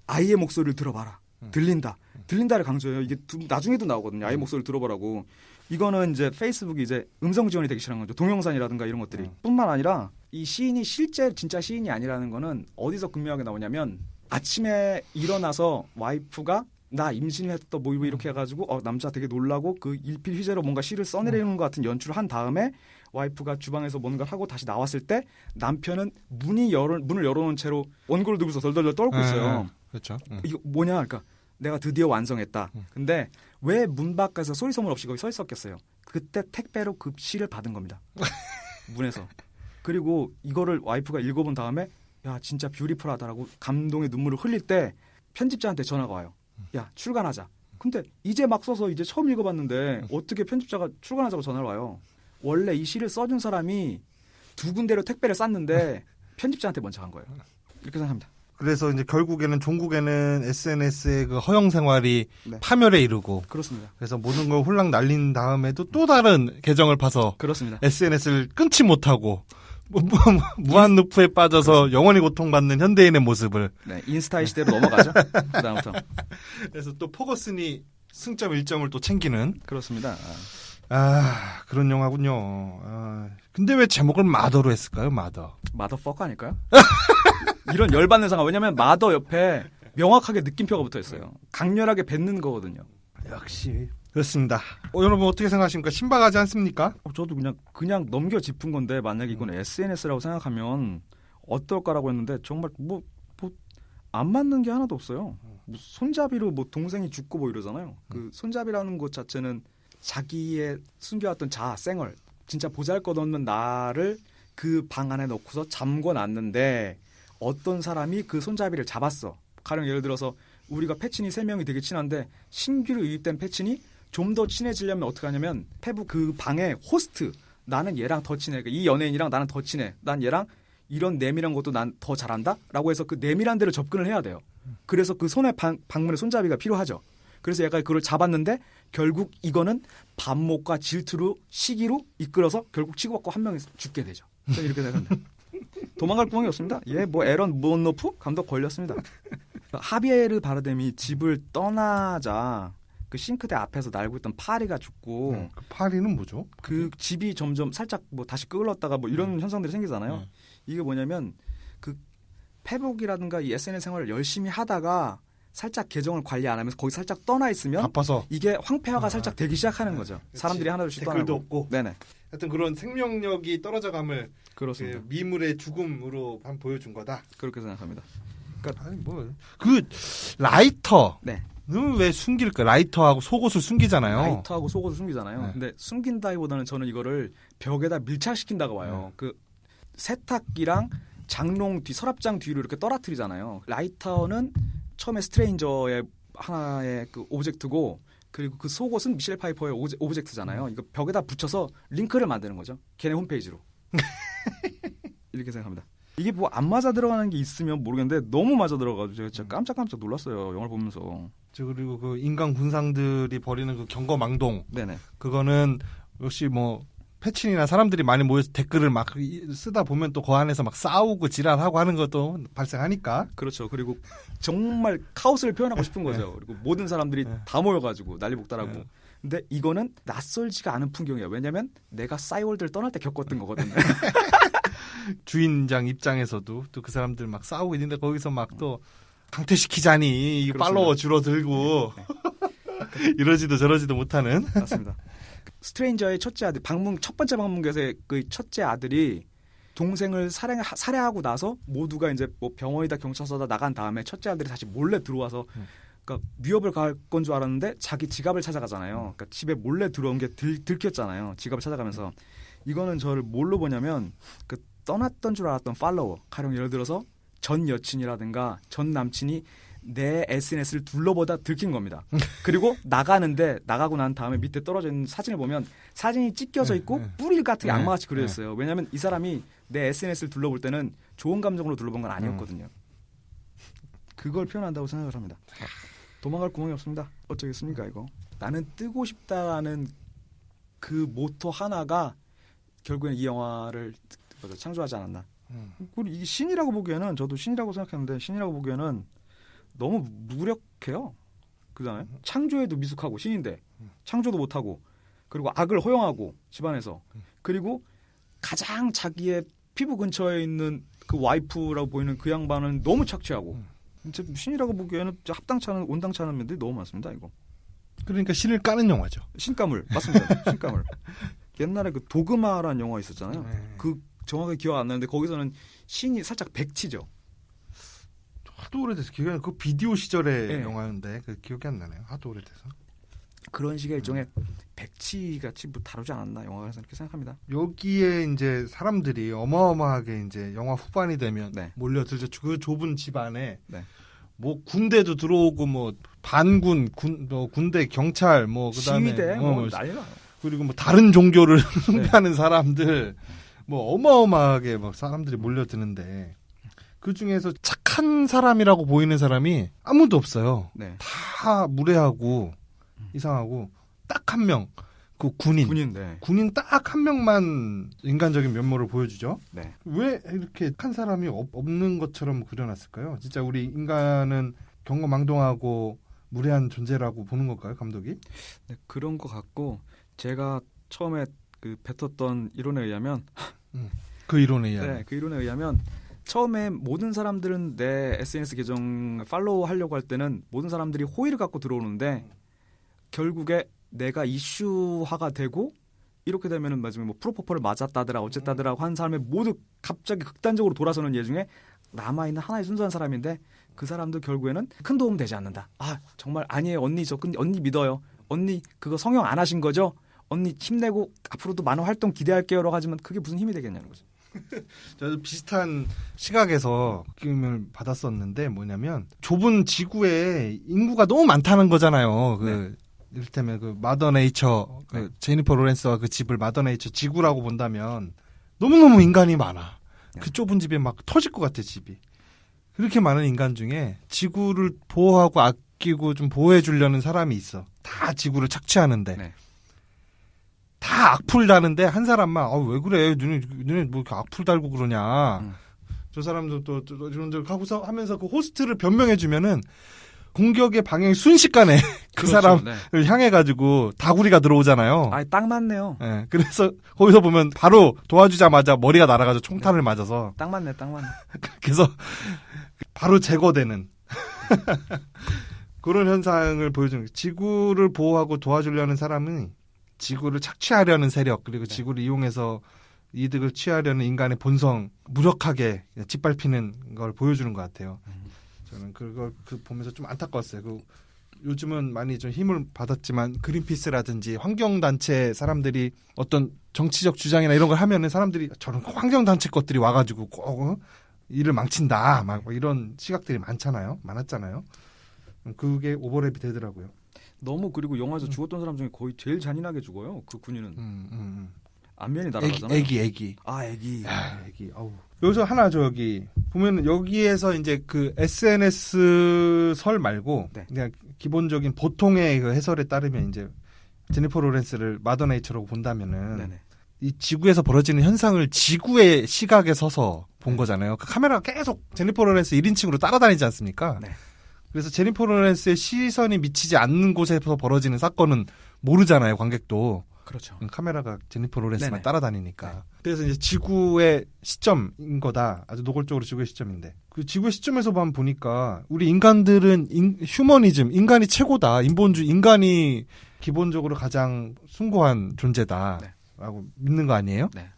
C: 아이의 목소리를 들어봐라. 들린다를 강조해요. 이게 나중에도 나오거든요. 아이 목소리를 들어보라고. 이거는 이제 페이스북이 이제 음성 지원이 되기 시작한 거죠. 동영상이라든가 이런 것들이. 뿐만 아니라 이 시인이 실제 진짜 시인이 아니라는 거는 어디서 극명하게 나오냐면 아침에 일어나서 와이프가 나 임신했다 뭐 이렇게 해가지고 남자 되게 놀라고 그 일필 휘재로 뭔가 시를 써내리는 것 같은 연출을 한 다음에 와이프가 주방에서 뭔가를 하고 다시 나왔을 때 남편은 문을 열어놓은 채로 원고를 들고서 덜덜덜 떨고 있어요.
A: 그렇죠.
C: 이거 뭐냐? 그러니까 내가 드디어 완성했다. 근데 왜 문 밖에서 소리 소문 없이 거기 서 있었겠어요? 그때 택배로 그 시를 받은 겁니다. 문에서. 그리고 이거를 와이프가 읽어본 다음에 야 진짜 뷰티풀하다라고 감동의 눈물을 흘릴 때 편집자한테 전화가 와요. 야 출간하자. 근데 이제 막 써서 이제 처음 읽어봤는데 어떻게 편집자가 출간하자고 전화를 와요. 원래 이 시를 써준 사람이 두 군데로 택배를 쌌는데 편집자한테 먼저 간 거예요. 이렇게 생각합니다.
A: 그래서 이제 결국에는 종국에는 SNS의 그 허용 생활이
C: 네.
A: 파멸에 이르고
C: 그렇습니다.
A: 그래서 모든 걸 홀랑 날린 다음에도 또 다른 계정을 파서
C: 그렇습니다.
A: SNS를 끊지 못하고 무한 루프에 빠져서 영원히 고통받는 현대인의 모습을.
C: 네, 인스타의 시대로 넘어가죠. 그다음부터.
A: 그래서 또 포거슨이 승점 1점을 또 챙기는
C: 그렇습니다.
A: 그런 영화군요. 근데 왜 제목을 마더로 했을까요? 마더.
C: 마더퍼커 아닐까요? 이런 열받는 상황. 왜냐면 마더 옆에 명확하게 느낌표가 붙어 있어요. 강렬하게 뱉는 거거든요.
A: 역시 그렇습니다. 여러분 어떻게 생각하십니까? 신박하지 않습니까?
C: 저도 그냥 넘겨 짚은 건데 만약에 이건 SNS라고 생각하면 어떨까라고 했는데 정말 뭐 안 맞는 게 하나도 없어요. 뭐 손잡이로 뭐 동생이 죽고 뭐 이러잖아요. 그 손잡이라는 것 자체는 자기의 숨겨왔던 자아, 생얼, 진짜 보잘것없는 나를 그 방 안에 넣고서 잠궈놨는데 어떤 사람이 그 손잡이를 잡았어. 가령 예를 들어서 우리가 패친이 3명이 되게 친한데 신규로 유입된 패친이 좀 더 친해지려면 어떻게 하냐면 페북 그 방의 호스트, 나는 얘랑 더 친해. 이 연예인이랑 나는 더 친해. 난 얘랑 이런 내밀한 것도 난 더 잘한다? 라고 해서 그 내밀한 데를 접근을 해야 돼요. 그래서 그 손에 방문의 손잡이가 필요하죠. 그래서 얘가 그걸 잡았는데 결국 이거는 반목과 질투로 시기로 이끌어서 결국 치고받고 한 명이 죽게 되죠. 저는 이렇게 생각합니다. 도망갈 구멍이 없습니다. 뭐 에런 모노프 감독 걸렸습니다. 하비에르 바르뎀이 집을 떠나자 그 싱크대 앞에서 날고 있던 파리가 죽고
A: 그 파리는 뭐죠?
C: 그 집이 점점 살짝 뭐 다시 끓었다가 뭐 이런 현상들이 생기잖아요. 이게 뭐냐면 그 페북이라든가 이 SNS 생활을 열심히 하다가 살짝 계정을 관리 안 하면서 거기 살짝 떠나 있으면
A: 바빠서
C: 이게 황폐화가 살짝 되기 시작하는 거죠.
A: 그치.
C: 사람들이 하나둘씩
A: 댓글도
C: 떠나고.
A: 없고.
C: 네네.
A: 하여튼 그런 생명력이 떨어져감을
C: 그렇습니다.
A: 그 미물의 죽음으로 한 보여준 거다.
C: 그렇게 생각합니다.
A: 아니 그 라이터.
C: 네.
A: 왜 숨길까? 라이터하고 속옷을 숨기잖아요.
C: 라이터하고 속옷을 숨기잖아요.
A: 네.
C: 근데 숨긴다기보다는 저는 이거를 벽에다 밀착시킨다고 봐요. 그 세탁기랑 장롱 뒤 서랍장 뒤로 이렇게 떨어뜨리잖아요. 라이터는 처음에 스트레인저의 하나의 그 오브젝트고 그리고 그 속옷은 미셸 파이퍼의 오브젝트잖아요. 이거 벽에다 붙여서 링크를 만드는 거죠. 걔네 홈페이지로. 이렇게 생각합니다. 이게 뭐 안 맞아 들어가는 게 있으면 모르겠는데 너무 맞아 들어가지고 제가 진짜 깜짝깜짝 놀랐어요. 영화를 보면서.
A: 그리고 그 인간 군상들이 벌이는 그 경거망동.
C: 네네.
A: 그거는 역시 뭐 패친이나 사람들이 많이 모여서 댓글을 막 쓰다 보면 또 그 안에서 막 싸우고 지랄하고 하는 것도 발생하니까.
C: 그렇죠. 그리고 정말 카오스를 표현하고 싶은 거죠. 그리고 모든 사람들이 다 모여가지고 난리복달하고. 근데 이거는 낯설지가 않은 풍경이에요. 왜냐면 내가 싸이월드를 떠날 때 겪었던 거거든요.
A: 주인장 입장에서도 또 그 사람들 막 싸우고 있는데 거기서 막 또 강퇴시키자니 이
C: 그렇습니다.
A: 팔로워 줄어들고 이러지도 저러지도 못하는.
C: 맞습니다. 스트레인저의 첫째 아들, 첫 번째 방문객의 그 첫째 아들이 동생을 살해하고 나서 모두가 이제 뭐 병원이다 경찰서다 나간 다음에 첫째 아들이 다시 몰래 들어와서 그러니까 위협을 가할 건 줄 알았는데 자기 지갑을 찾아가잖아요. 그러니까 집에 몰래 들어온 게 들켰잖아요. 지갑을 찾아가면서. 이거는 저를 뭘로 보냐면 그 떠났던 줄 알았던 팔로워. 가령 예를 들어서 전 여친이라든가 전 남친이 내 SNS를 둘러보다 들킨 겁니다. 그리고 나가고 난 다음에 밑에 떨어져 있는 사진을 보면 사진이 찢겨져 있고 뿌리 같은 게 악마같이 그려졌어요. 왜냐하면 이 사람이 내 SNS를 둘러볼 때는 좋은 감정으로 둘러본 건 아니었거든요. 그걸 표현한다고 생각을 합니다. 도망갈 구멍이 없습니다. 어쩌겠습니까 이거. 나는 뜨고 싶다라는 그 모토 하나가 결국엔 이 영화를 창조하지 않았나. 그리고 이게 신이라고 보기에는 저도 신이라고 생각했는데 신이라고 보기에는 너무 무력해요. 그잖아요. 창조에도 미숙하고 신인데 창조도 못하고 그리고 악을 허용하고 집안에서 그리고 가장 자기의 피부 근처에 있는 그 와이프라고 보이는 그 양반은 너무 착취하고 진짜 신이라고 보기에는 합당치 않은 온당치 않은 면들이 너무 많습니다. 이거.
A: 그러니까 신을 까는 영화죠.
C: 신가물 맞습니다. 신가물. 옛날에 그 도그마라는 영화 있었잖아요. 그 정확하게 기억 안 나는데 거기서는 신이 살짝 백치죠.
A: 하도 오래돼서 기억이 안 나. 그 비디오 시절의
C: 네.
A: 영화였는데 그 기억이 안 나네요. 하도 오래돼서.
C: 그런 식의 일종의 백치 같이 뭐 다루지 않았나 영화가 이렇게 생각합니다.
A: 여기에 이제 사람들이 어마어마하게 이제 영화 후반이 되면
C: 네.
A: 몰려들죠. 그 좁은 집 안에
C: 네.
A: 뭐 군대도 들어오고 뭐 반군, 군대, 경찰 뭐 그다음에
C: 시위대 뭐 난리나.
A: 그리고 뭐 다른 종교를 숭배하는 사람들 뭐 어마어마하게 막 사람들이 몰려드는데 그 중에서 착한 착한 사람이라고 보이는 사람이 아무도 없어요.
C: 네.
A: 다 무례하고 이상하고 딱 한 명, 그 군인.
C: 네.
A: 군인 딱 한 명만 인간적인 면모를 보여주죠.
C: 네.
A: 왜 이렇게 착한 사람이 없는 것처럼 그려놨을까요? 진짜 우리 인간은 경거망동하고 무례한 존재라고 보는 걸까요, 감독이?
C: 네, 그런 것 같고 제가 처음에 그 뱉었던 이론에 의하면
A: 그 이론에 의하면.
C: 네, 그 이론에 의하면 처음에 모든 사람들은 내 SNS 계정 팔로우 하려고 할 때는 모든 사람들이 호의를 갖고 들어오는데 결국에 내가 이슈화가 되고 이렇게 되면은 맞으면 뭐 프로포폴을 맞았다더라 어쨌다더라고 한 사람이 모두 갑자기 극단적으로 돌아서는 예 중에 남아있는 하나의 순수한 사람인데 그 사람도 결국에는 큰 도움 되지 않는다. 아 정말 아니에요 언니 언니 믿어요. 언니 그거 성형 안 하신 거죠? 언니 힘내고 앞으로도 많은 활동 기대할게요라고 하지만 그게 무슨 힘이 되겠냐는 거죠.
A: 저도 비슷한 시각에서 느낌을 받았었는데 뭐냐면 좁은 지구에 인구가 너무 많다는 거잖아요. 그 이를테면 그 마더 네이처 그 제니퍼 로렌스와 그 집을 마더 네이처 지구라고 본다면 너무너무 인간이 많아. 그 좁은 집에 막 터질 것 같아 집이. 그렇게 많은 인간 중에 지구를 보호하고 아끼고 좀 보호해 주려는 사람이 있어. 다 지구를 착취하는데.
C: 네.
A: 다 악플 다는데 한 사람만 왜 그래 너네 뭐 이렇게 악플 달고 그러냐 저 사람도 또 이런 데 하고서 하면서 그 호스트를 변명해 주면은 공격의 방향이 순식간에 그
C: 그렇죠.
A: 사람을
C: 네.
A: 향해 가지고 다구리가 들어오잖아요.
C: 아, 딱 맞네요.
A: 예, 그래서 거기서 보면 바로 도와주자마자 머리가 날아가서 총탄을 맞아서
C: 딱 맞네, 딱 맞네.
A: 그래서 바로 제거되는 그런 현상을 보여주는 거예요. 지구를 보호하고 도와주려는 사람은 지구를 착취하려는 세력 그리고 지구를 이용해서 이득을 취하려는 인간의 본성 무력하게 짓밟히는 걸 보여주는 것 같아요. 저는 그걸 보면서 좀 안타까웠어요. 요즘은 많이 좀 힘을 받았지만 그린피스라든지 환경단체 사람들이 어떤 정치적 주장이나 이런 걸 하면은 사람들이 저런 환경단체 것들이 와가지고 꼭 일을 망친다 막 이런 시각들이 많았잖아요. 그게 오버랩이 되더라고요.
C: 너무 그리고 영화에서 죽었던 사람 중에 거의 제일 잔인하게 죽어요. 그 군인은 안면이 날아가잖아요.
A: 애기.
C: 아 애기.
A: 애기. 아우. 여기서 하나 보면 여기에서 이제 그 SNS 설 말고
C: 네.
A: 그냥 기본적인 보통의 그 해설에 따르면 이제 제니퍼 로렌스를 마더 네이처라고 본다면은
C: 네네.
A: 이 지구에서 벌어지는 현상을 지구의 시각에 서서 본 거잖아요. 그 카메라가 계속 제니퍼 로렌스 1인칭으로 따라다니지 않습니까?
C: 네.
A: 그래서 제니퍼 로렌스의 시선이 미치지 않는 곳에서 벌어지는 사건은 모르잖아요, 관객도.
C: 그렇죠.
A: 카메라가 제니퍼 로렌스만
C: 네네.
A: 따라다니니까.
C: 네.
A: 그래서 이제 지구의 시점인 거다. 아주 노골적으로 지구의 시점인데. 그 지구의 시점에서 보니까 우리 인간들은 휴머니즘, 인간이 최고다. 인간이 기본적으로 가장 숭고한 존재다.
C: 네.
A: 라고 믿는 거 아니에요?
C: 네.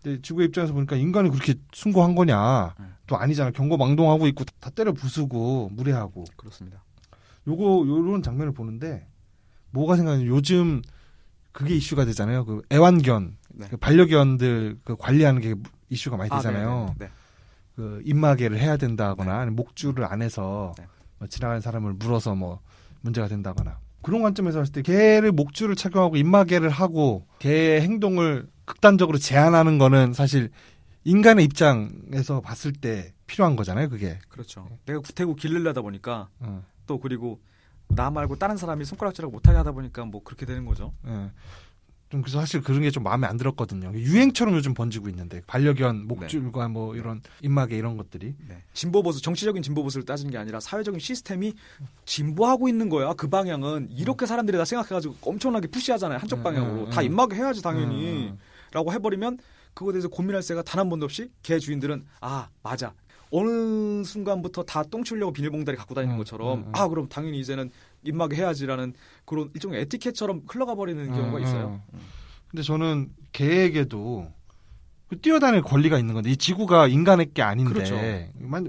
A: 근데 지구의 입장에서 보니까 인간이 그렇게 숭고한 거냐. 또 아니잖아. 경거망동하고 있고 다 때려 부수고 무례하고.
C: 그렇습니다.
A: 요런 장면을 보는데 뭐가 생각나요? 요즘 그게 이슈가 되잖아요. 그 애완견,
C: 네.
A: 그 반려견들 그 관리하는 게 이슈가 많이 되잖아요.
C: 네.
A: 그 입마개를 해야 된다거나
C: 네.
A: 아니면 목줄을 안 해서
C: 네.
A: 뭐 지나가는 사람을 물어서 뭐 문제가 된다거나 그런 관점에서 봤을 때 개를 목줄을 착용하고 입마개를 하고 개의 행동을 극단적으로 제한하는 거는 사실 인간의 입장에서 봤을 때 필요한 거잖아요. 그게.
C: 그렇죠. 내가 구태고 길르려다 보니까
A: 어.
C: 또 그리고 나 말고 다른 사람이 손가락질하고 못하게 하다 보니까 뭐 그렇게 되는 거죠.
A: 예. 좀 그래서 사실 그런 게 좀 마음에 안 들었거든요. 유행처럼 요즘 번지고 있는데 반려견 목줄과 뭐 이런 입마개 이런 것들이.
C: 네. 진보보수 정치적인 진보보수를 따지는 게 아니라 사회적인 시스템이 진보하고 있는 거야. 그 방향은 이렇게 사람들이 다 생각해가지고 엄청나게 푸시하잖아요. 한쪽 방향으로 다 입마개 해야지 당연히. 라고 해버리면 그거에 대해서 고민할 새가 단 한 번도 없이 개 주인들은 아 맞아. 어느 순간부터 다 똥 치우려고 비닐봉다리 갖고 다니는 것처럼 아 그럼 당연히 이제는 입마개 해야지라는 그런 일종의 에티켓처럼 흘러가 버리는 경우가 있어요.
A: 근데 저는 개에게도 그 뛰어다닐 권리가 있는 건데 이 지구가 인간의 게 아닌데
C: 그렇죠.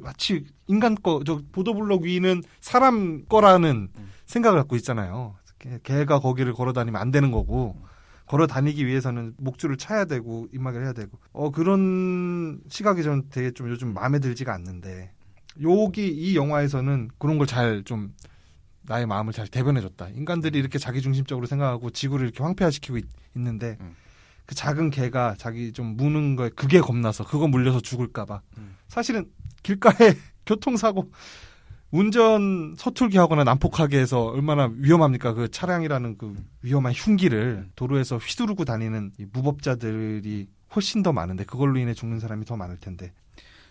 A: 마치 인간 거 저 보도블록 위는 사람 거라는 생각을 갖고 있잖아요. 개가 거기를 걸어다니면 안 되는 거고 걸어 다니기 위해서는 목줄을 차야 되고 입마개를 해야 되고 그런 시각이 저는 되게 좀 요즘 마음에 들지가 않는데 이 영화에서는 그런 걸 잘 좀 나의 마음을 잘 대변해줬다. 인간들이 이렇게 자기중심적으로 생각하고 지구를 이렇게 황폐화시키고 있는데 그 작은 개가 자기 좀 무는 거에 그게 겁나서 그거 물려서 죽을까봐 사실은 길가에 교통사고 운전 서툴게 하거나 난폭하게 해서 얼마나 위험합니까? 그 차량이라는 그 위험한 흉기를 도로에서 휘두르고 다니는 이 무법자들이 훨씬 더 많은데 그걸로 인해 죽는 사람이 더 많을 텐데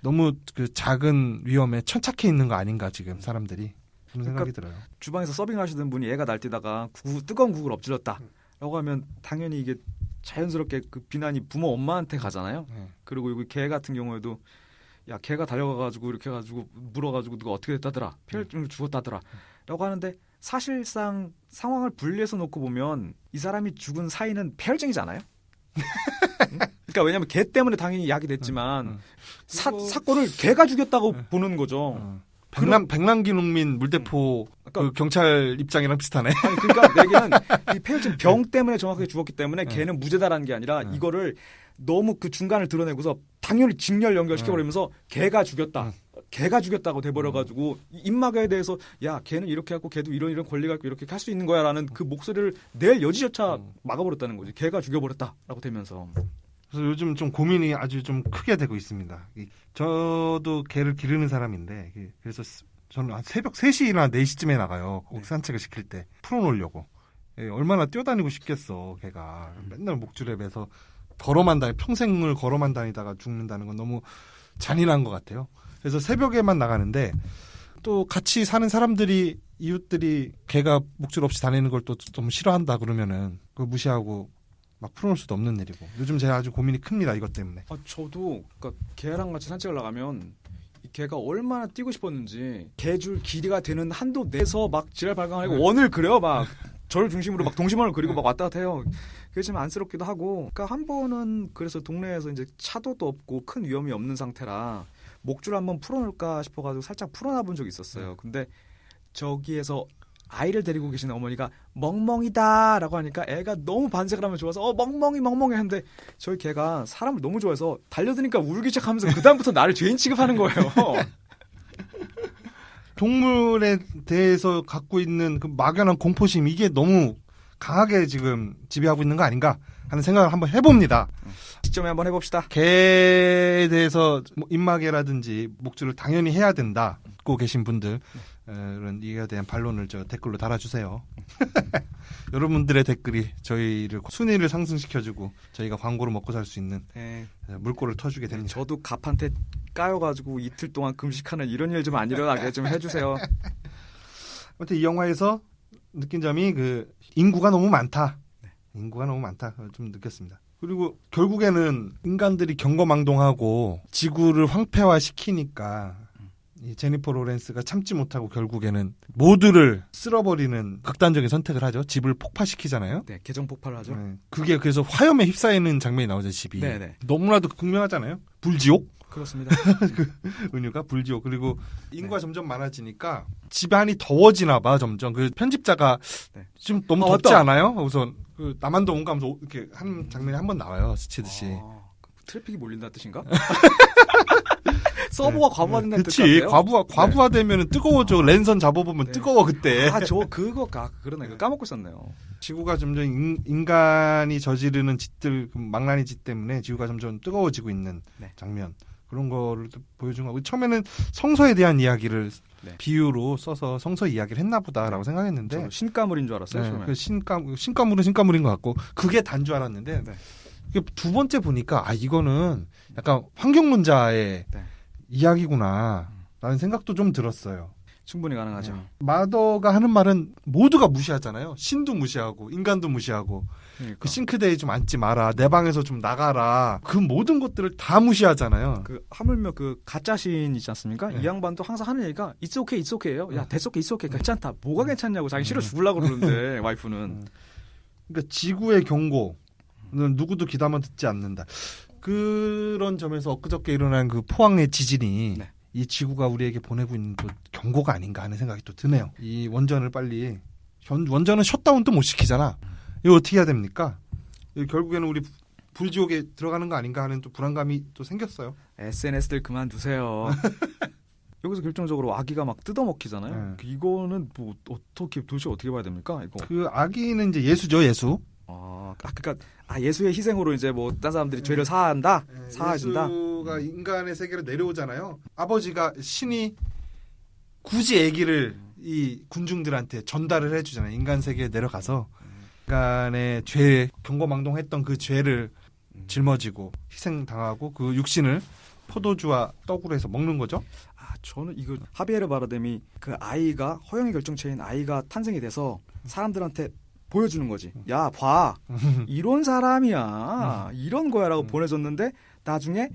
A: 너무 그 작은 위험에 천착해 있는 거 아닌가 지금 사람들이 그런 생각이 들어요.
C: 주방에서 서빙하시던 분이 애가 날뛰다가 뜨거운 국을 엎질렀다라고 하면 당연히 이게 자연스럽게 그 비난이 부모 엄마한테 가잖아요.
A: 네.
C: 그리고 여기 개 같은 경우에도 야 개가 달려가가지고 이렇게 해가지고 물어가지고 누가 어떻게 됐다더라 폐혈증으로 죽었다더라 라고 하는데 사실상 상황을 분리해서 놓고 보면 이 사람이 죽은 사인은 폐혈증이잖아요. 그러니까 왜냐하면 개 때문에 당연히 약이 됐지만 사건을 개가 죽였다고 보는 거죠.
A: 백남기 농민 물대포
C: 그러니까
A: 그 경찰 입장이랑 비슷하네.
C: 아니 그러니까 내 얘기는 이 폐혈증 병 때문에 정확하게 죽었기 때문에 걔는 무죄다라는 게 아니라 이거를 너무 그 중간을 드러내고서 당연히 직렬 연결시켜버리면서 걔가 죽였다. 걔가 죽였다고 돼버려가지고 입마개에 대해서 야 걔는 이렇게 하고 걔도 이런 권리가 있고 이렇게 할 수 있는 거야라는 그 목소리를 낼 여지조차 막아버렸다는 거지. 걔가 죽여버렸다라고 되면서.
A: 그래서 요즘 좀 고민이 아주 좀 크게 되고 있습니다. 저도 개를 기르는 사람인데 그래서 저는 한 새벽 3시나 4시쯤에 나가요. 산책을 시킬 때 풀어놓으려고. 얼마나 뛰어다니고 싶겠어 개가. 맨날 목줄에 매서 평생을 걸어만 다니다가 죽는다는 건 너무 잔인한 것 같아요. 그래서 새벽에만 나가는데 또 같이 사는 사람들이 이웃들이 개가 목줄 없이 다니는 걸 또 좀 싫어한다 그러면은 그걸 무시하고 막 풀어놓을 수도 없는 일이고 요즘 제가 아주 고민이 큽니다 이것 때문에.
C: 저도 그러니까 개랑 같이 산책을 나가면 이 개가 얼마나 뛰고 싶었는지 개줄 길이가 되는 한도 내에서 막 지랄 발광하고 원을 그려요. 막 저를 중심으로 막 동심원을 그리고 막 왔다 갔다 해요. 그게 좀 안쓰럽기도 하고. 그러니까 한 번은 그래서 동네에서 이제 차도도 없고 큰 위험이 없는 상태라 목줄 한번 풀어놓을까 싶어가지고 살짝 풀어놔 본 적이 있었어요. 근데 저기에서 아이를 데리고 계신 어머니가 멍멍이다라고 하니까 애가 너무 반색을 하면 좋아서 멍멍이 하는데 저희 개가 사람을 너무 좋아해서 달려드니까 울기 시작하면서 그다음부터 나를 죄인 취급하는 거예요.
A: 동물에 대해서 갖고 있는 그 막연한 공포심 이게 너무 강하게 지금 지배하고 있는 거 아닌가 하는 생각을 한번 해봅니다.
C: 시점에 한번 해봅시다.
A: 개에 대해서 뭐 입마개라든지 목줄을 당연히 해야 된다. 고 계신 분들 이런 이에 대한 반론을 댓글로 달아주세요. 여러분들의 댓글이 저희를 순위를 상승시켜주고 저희가 광고로 먹고 살 수 있는 물꼬를 터주게 됩니다.
C: 저도 갑한테 까여가지고 이틀 동안 금식하는 이런 일 좀 안 일어나게 좀 해주세요.
A: 아무튼 이 영화에서 느낀 점이 그 인구가 너무 많다. 인구가 너무 많다. 좀 느꼈습니다. 그리고 결국에는 인간들이 경거망동하고 지구를 황폐화시키니까 이 제니퍼 로렌스가 참지 못하고 결국에는 모두를 쓸어버리는 극단적인 선택을 하죠. 집을 폭파시키잖아요.
C: 네, 계정 폭발을 하죠.
A: 네. 그게 그래서 화염에 휩싸이는 장면이 나오죠. 집이.
C: 네네.
A: 너무나도 극명하잖아요. 불지옥.
C: 그렇습니다.
A: 그 은유가 불지옥. 그리고 인구가 점점 많아지니까 집안이 더워지나 봐. 점점 그 편집자가 지금 너무 덥지
C: 맞다.
A: 않아요? 우선 그 남한도 온가 하면서 이렇게 한 장면이 한 번 나와요. 스치듯이.
C: 트래픽이 몰린다는 뜻인가? 서버가 과부하된다는 뜻
A: 그치.
C: 같아요.
A: 과부하되면 뜨거워져. 랜선 잡아보면 뜨거워 그때.
C: 그러네. 까먹고 있었네요.
A: 지구가 점점 인간이 저지르는 짓들, 망나니 짓 때문에 지구가 점점 뜨거워지고 있는 장면. 그런 거를 또 보여준 거고. 처음에는 성서에 대한 이야기를 비유로 써서 성서 이야기를 했나 보다라고 생각했는데.
C: 신가물인 줄 알았어요. 처음에.
A: 그 신가물은 신가물인 것 같고 그게 단 줄 알았는데 두 번째 보니까 이거는 약간 환경론자의 이야기구나 라는 생각도 좀 들었어요.
C: 충분히 가능하죠.
A: 마더가 하는 말은 모두가 무시하잖아요. 신도 무시하고 인간도 무시하고
C: 그러니까.
A: 그 싱크대에 좀 앉지 마라. 내 방에서 좀 나가라. 그 모든 것들을 다 무시하잖아요.
C: 그 하물며 그 가짜 시인 있지 않습니까? 이 양반도 항상 하는 얘기가 It's okay, it's okay예요. 야, that's okay, it's okay. 괜찮다. 뭐가 괜찮냐고 자기 싫어 죽으려고 그러는데 와이프는.
A: 그러니까 지구의 경고는 누구도 귀담아 듣지 않는다. 그런 점에서 엊그저께 일어난 그 포항의 지진이 이 지구가 우리에게 보내고 있는 또 경고가 아닌가 하는 생각이 또 드네요. 이 원전을 빨리 원전은 셧다운도 못 시키잖아. 이거 어떻게 해야 됩니까? 결국에는 우리 불지옥에 들어가는 거 아닌가 하는 또 불안감이 또 생겼어요.
C: SNS들 그만두세요. 여기서 결정적으로 아기가 막 뜯어먹히잖아요. 이거는 뭐 도대체 어떻게 봐야 됩니까? 이거.
A: 그 아기는 이제 예수죠, 예수.
C: 그러니까 예수의 희생으로 이제 뭐 딴 사람들이 죄를 사한다, 사해준다.
A: 포도주가 인간의 세계로 내려오잖아요. 아버지가 신이 굳이 아기를 이 군중들한테 전달을 해주잖아요. 인간 세계에 내려가서 인간의 죄, 경거망동했던 그 죄를 짊어지고 희생당하고 그 육신을 포도주와 떡으로 해서 먹는 거죠.
C: 저는 이거 하비에르 바르뎀이 그 아이가 허영의 결정체인 아이가 탄생이 돼서 사람들한테 보여주는 거지. 야, 봐. 이런 사람이야. 이런 거야라고 보내줬는데 나중에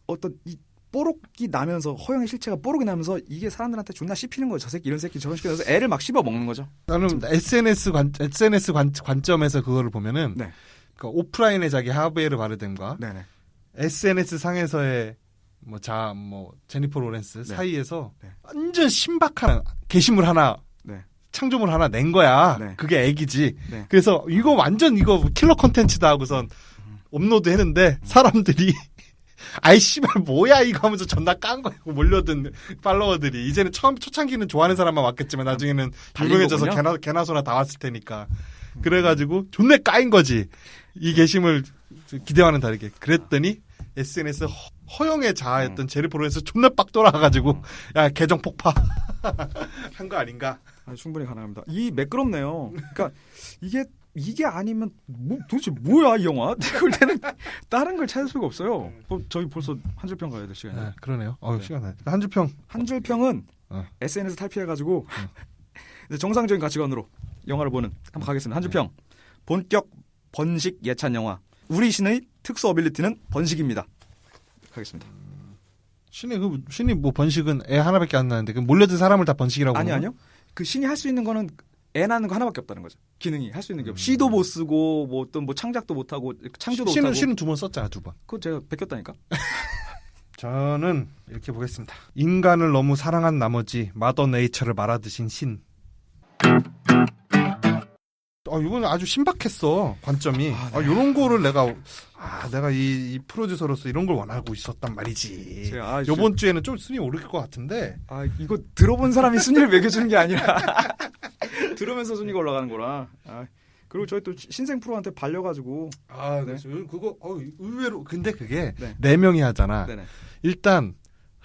C: 어떤 이 뽀록이 나면서 허영의 실체가 뽀록이 나면서 이게 사람들한테 존나 씹히는 거죠. 저 새끼 이런 새끼 저런 새끼 그래서 애를 막 씹어 먹는 거죠.
A: 나는 SNS 관점에서 그거를 보면은
C: 네.
A: 그러니까 오프라인의 자기 하비에르 바르뎀과
C: 네네.
A: SNS 상에서의 제니퍼 로렌스 사이에서 완전 신박한 게시물 하나 창조물 하나 낸 거야. 그게 애기지. 그래서 이거 완전 이거 킬러 콘텐츠다 하고선 업로드 했는데 사람들이 아이 씨발 뭐야 이거 하면서 존나 깐 거야. 몰려든 팔로워들이. 이제는 처음 초창기는 좋아하는 사람만 왔겠지만 나중에는 유명해져서 개나 소나 다 왔을 테니까. 그래가지고 존나 까인 거지. 이 게시물 기대와는 다르게. 그랬더니 SNS 허영의 자아였던 제니퍼 로렌스 존나 빡 돌아가가지고 야 계정 폭파 한 거 아닌가?
C: 충분히 가능합니다. 이 매끄럽네요. 그러니까 이게 아니면 도대체 뭐야 이 영화? 그럴 때는 다른 걸 찾을 수가 없어요. 저희 벌써 한 줄평 가야 될 시간이에요.
A: 네, 그러네요. 시간 나. 한 줄평.
C: 한 줄평은 SNS 탈피해가지고 정상적인 가치관으로 영화를 보는 한번 가겠습니다. 한 줄평. 본격 번식 예찬 영화. 우리 신의 특수 어빌리티는 번식입니다. 가겠습니다.
A: 신이 뭐 번식은 애 하나밖에 안 나는데 그 몰려든 사람을 다 번식이라고.
C: 아니요. 그 신이 할 수 있는 거는 애 낳는 거 하나밖에 없다는 거죠. 기능이 할 수 있는 게 시도 못 쓰고 뭐 어떤 뭐 창작도 못 하고 창조도 못 하고.
A: 신은 2번 썼잖아 2번.
C: 그거 제가 베꼈다니까.
A: 저는 이렇게 보겠습니다. 인간을 너무 사랑한 나머지 마더 네이처를 말아드신 신. 이번에 아주 신박했어 관점이. 이런 거를 내가 이 프로듀서로서 이런 걸 원하고 있었단 말이지. 이번 주에는 좀 순위 오를 것 같은데.
C: 이거 들어본 사람이 순위를 매겨주는 게 아니라 들으면서 순위가 올라가는 거라. 그리고 저희 또 신생 프로한테 발려가지고.
A: 그렇죠. 그거 의외로 근데 그게 4명이 하잖아.
C: 네네.
A: 일단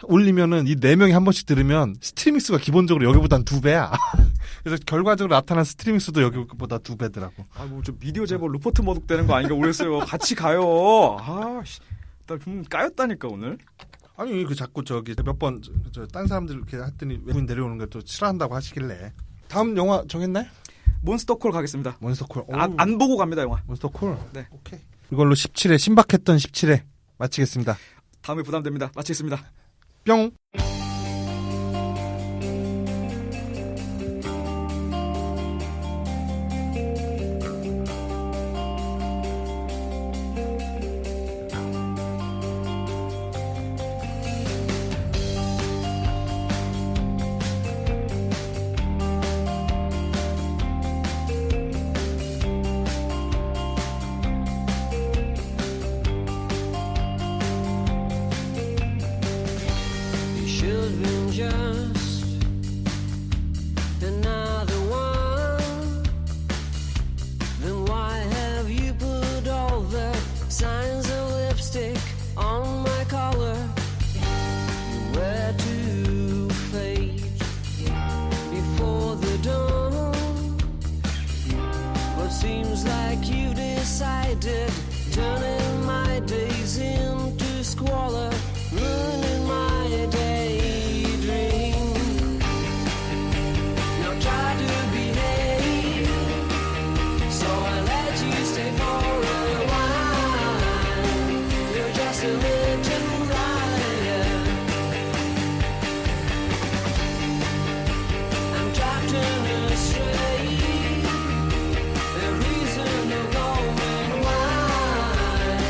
A: 올리면은 이 4명이 한 번씩 들으면 스트리밍 수가 기본적으로 여기보단 2배야. 그래서 결과적으로 나타난 스트리밍 수도 여기보다 2배더라고.
C: 저 미디어 제보 루퍼트 머독 되는 거 아닌가 모르겠어요. 같이 가요. 나 좀 까였다니까 오늘.
A: 아니 자꾸 몇 번 딴 사람들 이렇게 했더니 외국인 내려오는 걸 또 싫어한다고 하시길래. 다음 영화 정했나요?
C: 몬스터콜 가겠습니다.
A: 몬스터콜.
C: 안 보고 갑니다 영화.
A: 몬스터콜.
C: 네.
A: 오케이. 이걸로 17회 신박했던 17회 마치겠습니다.
C: 다음에 부담됩니다. 마치겠습니다.
A: 뿅.
F: Seems like you decided, turning my days into squalor, ruining my daydream. Now try to behave, so I let you stay for a while. You're just a little liar. I'm trapped in a strait. The reason of going wild.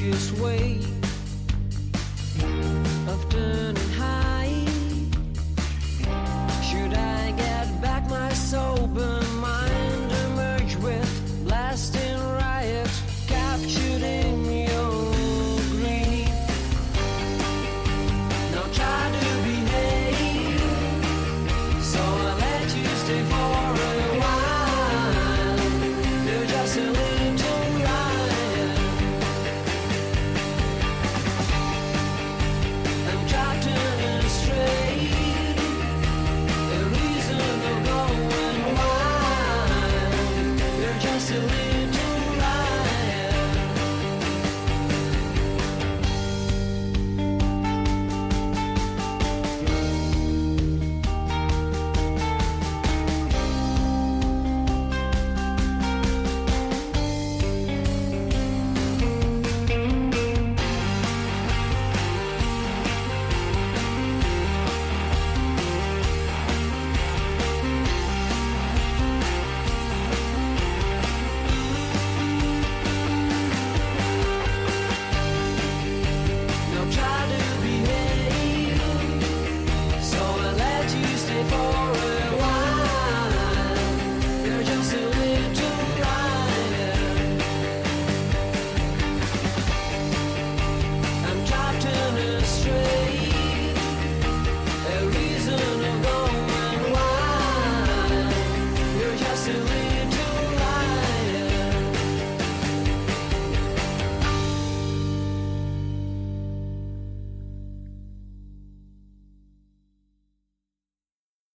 F: easiest way